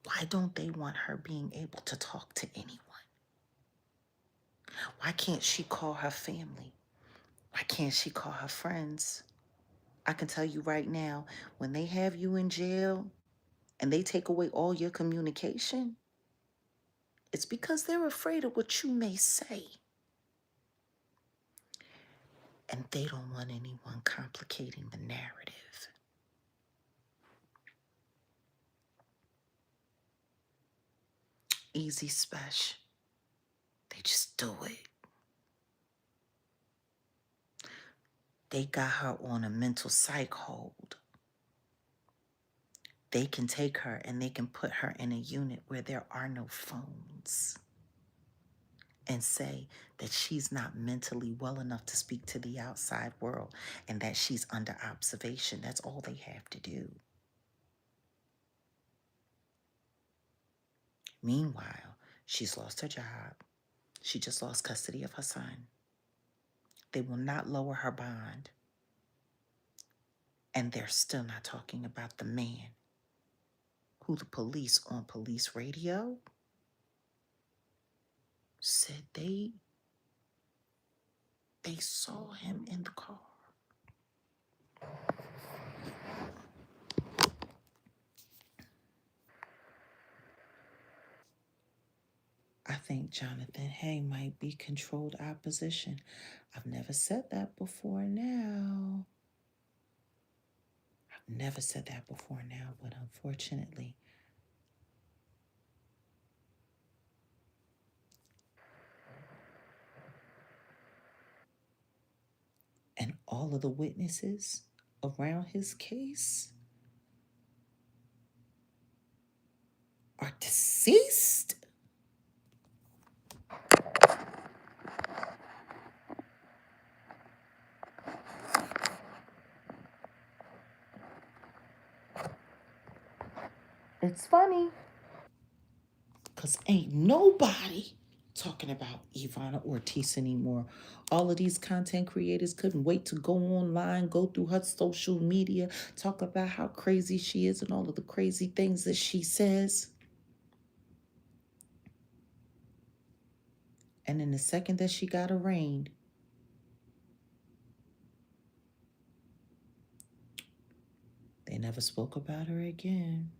[SPEAKER 1] Why don't they want her being able to talk to anyone? Why can't she call her family? Why can't she call her friends? I can tell you right now, when they have you in jail and they take away all your communication, it's because they're afraid of what you may say. And they don't want anyone complicating the narrative. Easy special. They just do it. They got her on a mental psych hold. They can take her and they can put her in a unit where there are no phones and say that she's not mentally well enough to speak to the outside world and that she's under observation. That's all they have to do. Meanwhile, she's lost her job. She just lost custody of her son. They will not lower her bond. And they're still not talking about the man who the police on police radio said they saw him in the car. I think Jonathan Hay might be controlled opposition. I've never said that before now. But unfortunately, all of the witnesses around his case are deceased. It's funny because ain't nobody talking about Ivana Ortiz anymore. All of these content creators couldn't wait to go online, go through her social media, talk about how crazy she is and all of the crazy things that she says. And in the second that she got arraigned, they never spoke about her again.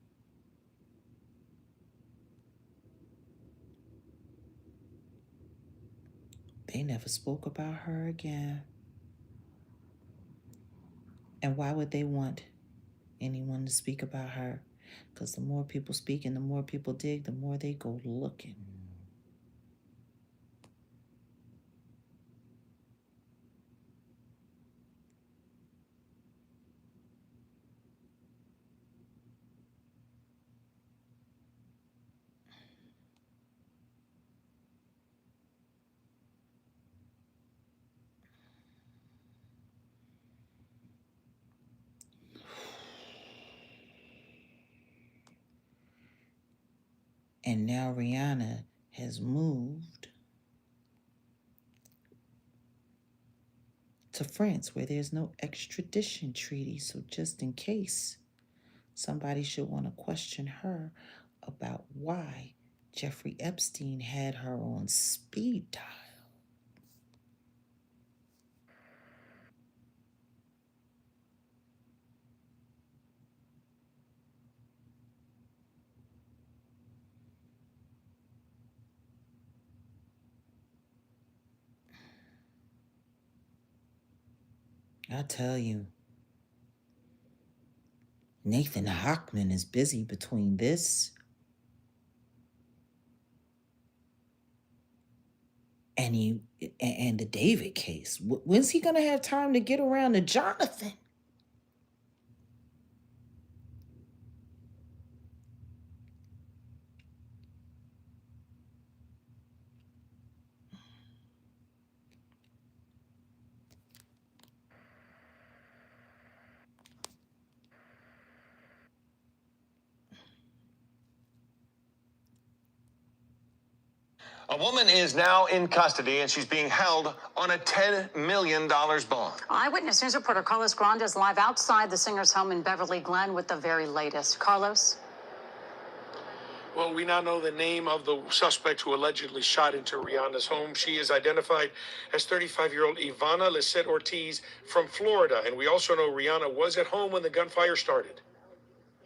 [SPEAKER 1] They never spoke about her again. And why would they want anyone to speak about her? Because the more people speak and the more people dig, the more they go looking. And now Rihanna has moved to France where there's no extradition treaty. So just in case somebody should want to question her about why Jeffrey Epstein had her on speed dial. I tell you, Nathan Hochman is busy between this and the David case. When's he gonna have time to get around to Jonathan?
[SPEAKER 2] A woman is now in custody, and she's being held on a $10 million bond.
[SPEAKER 3] Eyewitness News reporter Carlos Grande is live outside the singer's home in Beverly Glen with the very latest. Carlos?
[SPEAKER 4] Well, we now know the name of the suspect who allegedly shot into Rihanna's home. She is identified as 35-year-old Ivana Lisette Ortiz from Florida. And we also know Rihanna was at home when the gunfire started.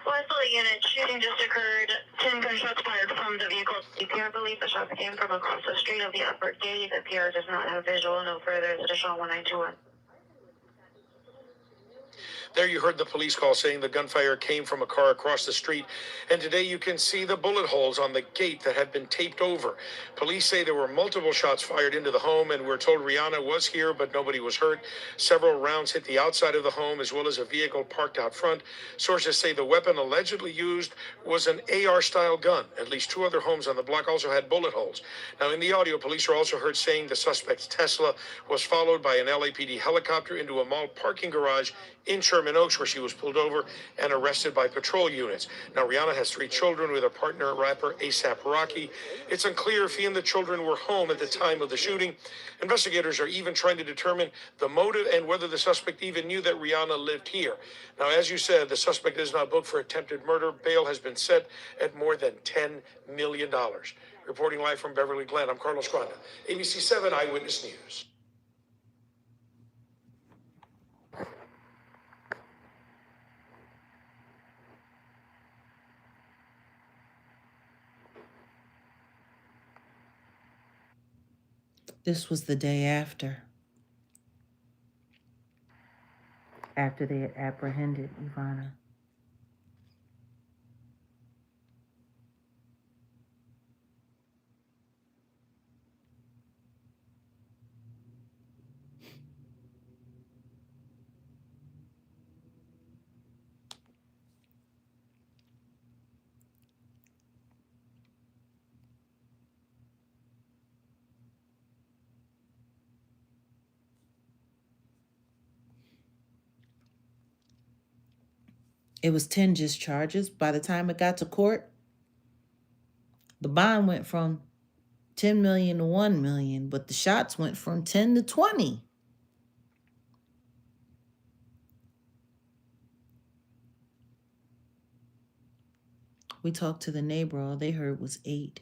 [SPEAKER 5] West unit shooting just occurred. 10 gunshots fired from the vehicle. CPR believes the shots came from across the street of the upper gate. The PR does not have visual. No further. Additional 1921.
[SPEAKER 4] There you heard the police call saying the gunfire came from a car across the street. And today you can see the bullet holes on the gate that have been taped over. Police say there were multiple shots fired into the home, and we're told Rihanna was here, but nobody was hurt. Several rounds hit the outside of the home, as well as a vehicle parked out front. Sources say the weapon allegedly used was an AR-style gun. At least 2 other homes on the block also had bullet holes. Now, in the audio, police are also heard saying the suspect's Tesla was followed by an LAPD helicopter into a mall parking garage in Sherman Oaks, where she was pulled over and arrested by patrol units. Now, Rihanna has 3 children with her partner, rapper A$AP Rocky. It's unclear if he and the children were home at the time of the shooting. Investigators are even trying to determine the motive and whether the suspect even knew that Rihanna lived here. Now, as you said, the suspect is now booked for attempted murder. Bail has been set at more than $10 million. Reporting live from Beverly Glen, I'm Carlos Grande, ABC 7 Eyewitness News.
[SPEAKER 1] This was the day after they had apprehended Ivana. It was 10 just charges. By the time it got to court, the bond went from 10 million to 1 million, but the shots went from 10 to 20. We talked to the neighbor, all they heard was 8.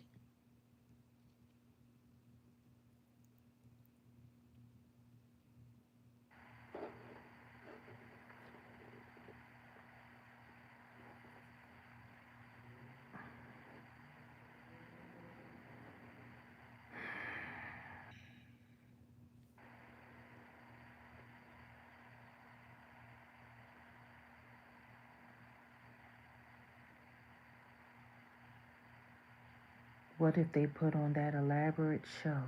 [SPEAKER 1] What if they put on that elaborate show?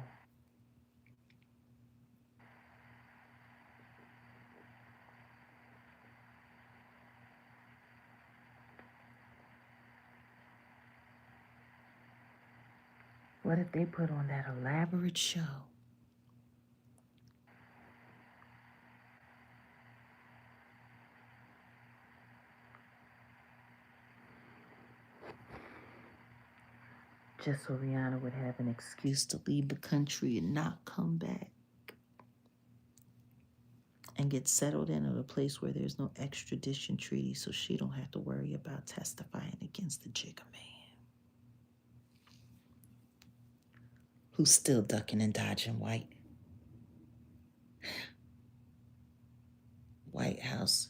[SPEAKER 1] What if they put on that elaborate show? Just so Rihanna would have an excuse to leave the country and not come back. And get settled in at a place where there's no extradition treaty, so she don't have to worry about testifying against the Jigga man, who's still ducking and dodging White House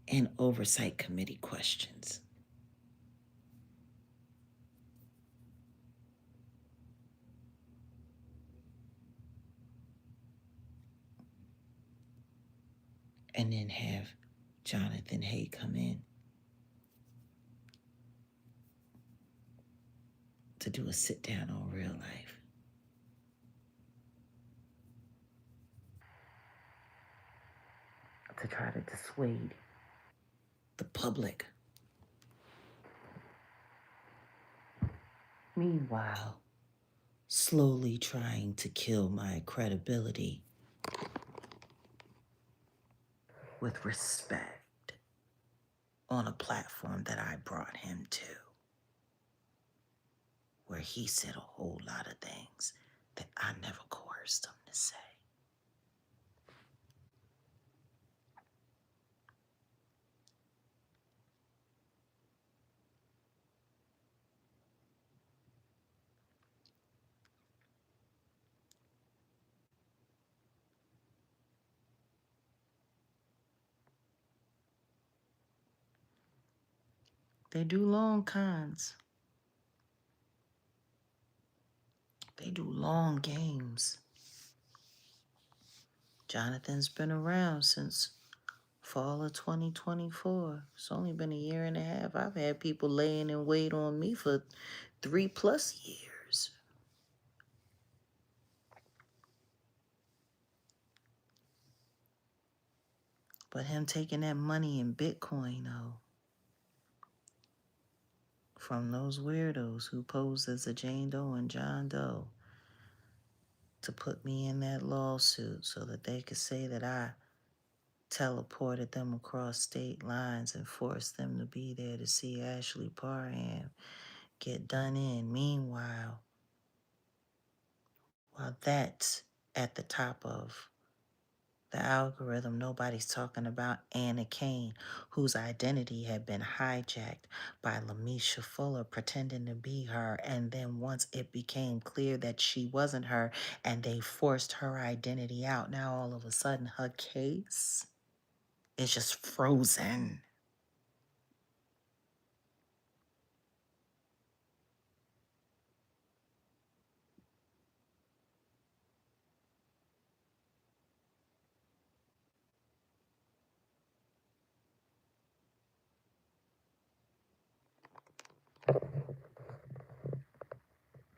[SPEAKER 1] and Oversight Committee questions. And then have Jonathan Hay come in to do a sit down on real life. To try to dissuade the public. Meanwhile, slowly trying to kill my credibility with respect on a platform that I brought him to, where he said a whole lot of things that I never coerced him to say. They do long cons. They do long games. Jonathan's been around since fall of 2024. It's only been a year and a half. I've had people laying in wait on me for 3+ years. But him taking that money in Bitcoin, though, from those weirdos who posed as a Jane Doe and John Doe to put me in that lawsuit so that they could say that I teleported them across state lines and forced them to be there to see Ashley Parham get done in. Meanwhile, while that's at the top of the algorithm, nobody's talking about Anna Kane, whose identity had been hijacked by Lamisha Fuller pretending to be her. And then once it became clear that she wasn't her and they forced her identity out, now all of a sudden her case is just frozen.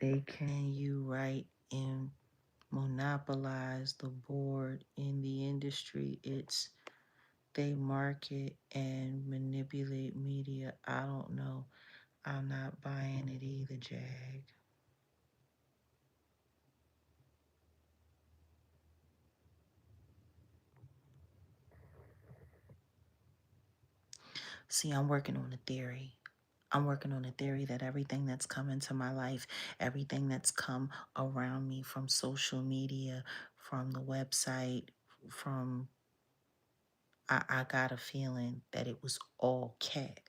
[SPEAKER 1] They can you right and monopolize the board in the industry. It's they market and manipulate media. I don't know. I'm not buying it either, Jag. See, I'm working on a theory. I'm working on a theory that everything that's come into my life, everything that's come around me from social media, from the website, from I got a feeling that it was all cap.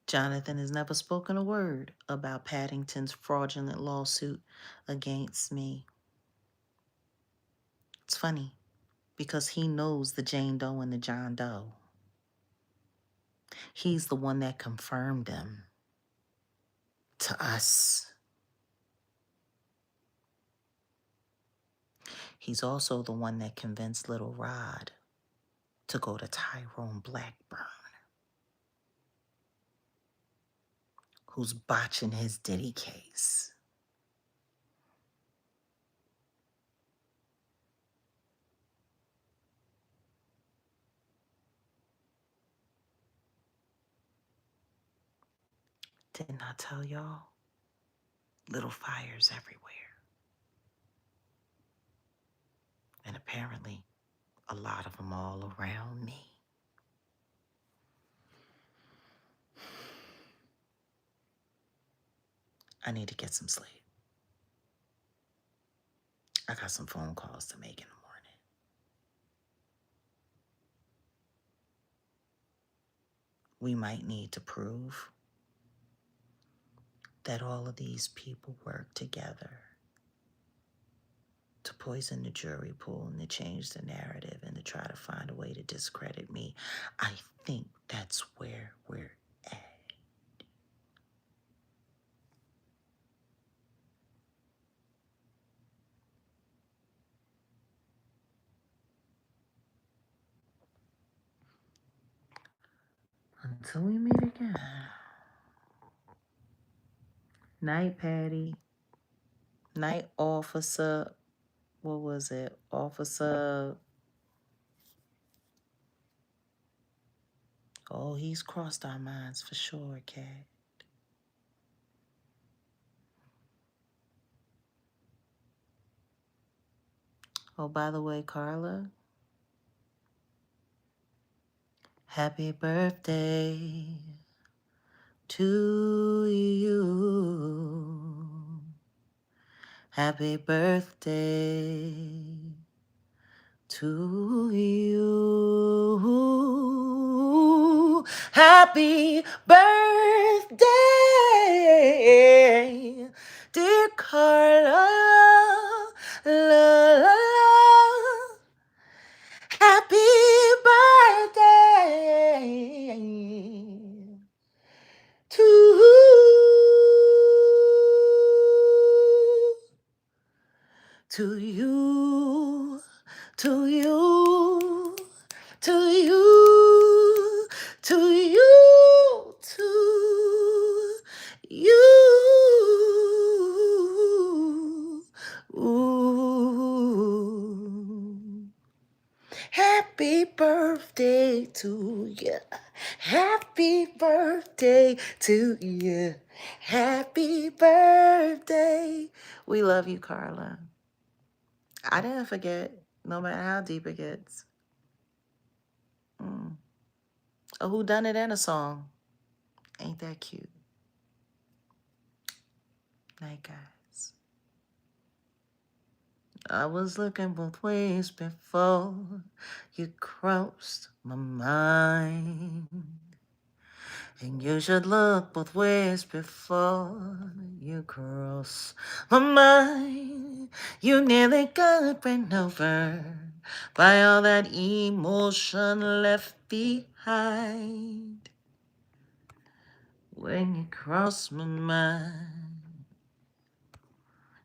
[SPEAKER 1] Jonathan has never spoken a word about Paddington's fraudulent lawsuit against me. It's funny because he knows the Jane Doe and the John Doe. He's the one that confirmed them to us. He's also the one that convinced Little Rod to go to Tyrone Blackburn, who's botching his Diddy case. Didn't I tell y'all? Little fires everywhere. And apparently, a lot of them all around me. I need to get some sleep. I got some phone calls to make in the morning. We might need to prove that all of these people work together to poison the jury pool and to change the narrative and to try to find a way to discredit me. I think that's where we're at. Until we meet again. Night, Patty. Night, Officer. What was it? Officer. Oh, he's crossed our minds for sure, Cat. Oh, by the way, Carla, happy birthday to you. Happy birthday to you. Happy birthday, dear Carla. La, la, la. Happy birthday to you, to you, to you, to you, to you, to you. Ooh. Happy birthday to you. Happy birthday to you. Happy birthday. We love you, Carla. I didn't forget, no matter how deep it gets. A whodunit and a song. Ain't that cute? Night, guys. I was looking both ways before you crossed my mind. And you should look both ways before you cross my mind. You nearly got ran over by all that emotion left behind. When you cross my mind,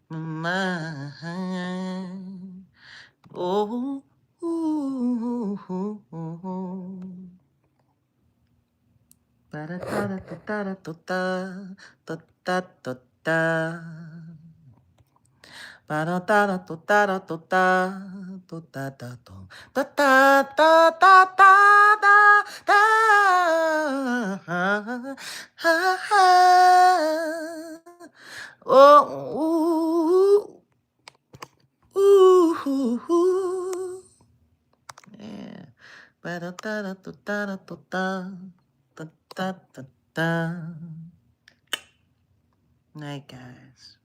[SPEAKER 1] my mind. Oh, ooh, ooh, ooh, ooh. Ba da da da da da da da da da da. Ba da da da da da da da da da da da da da da da. Oh. Ooh. Yeah. Ba-da-da-da-da-da-da-da. Night, guys.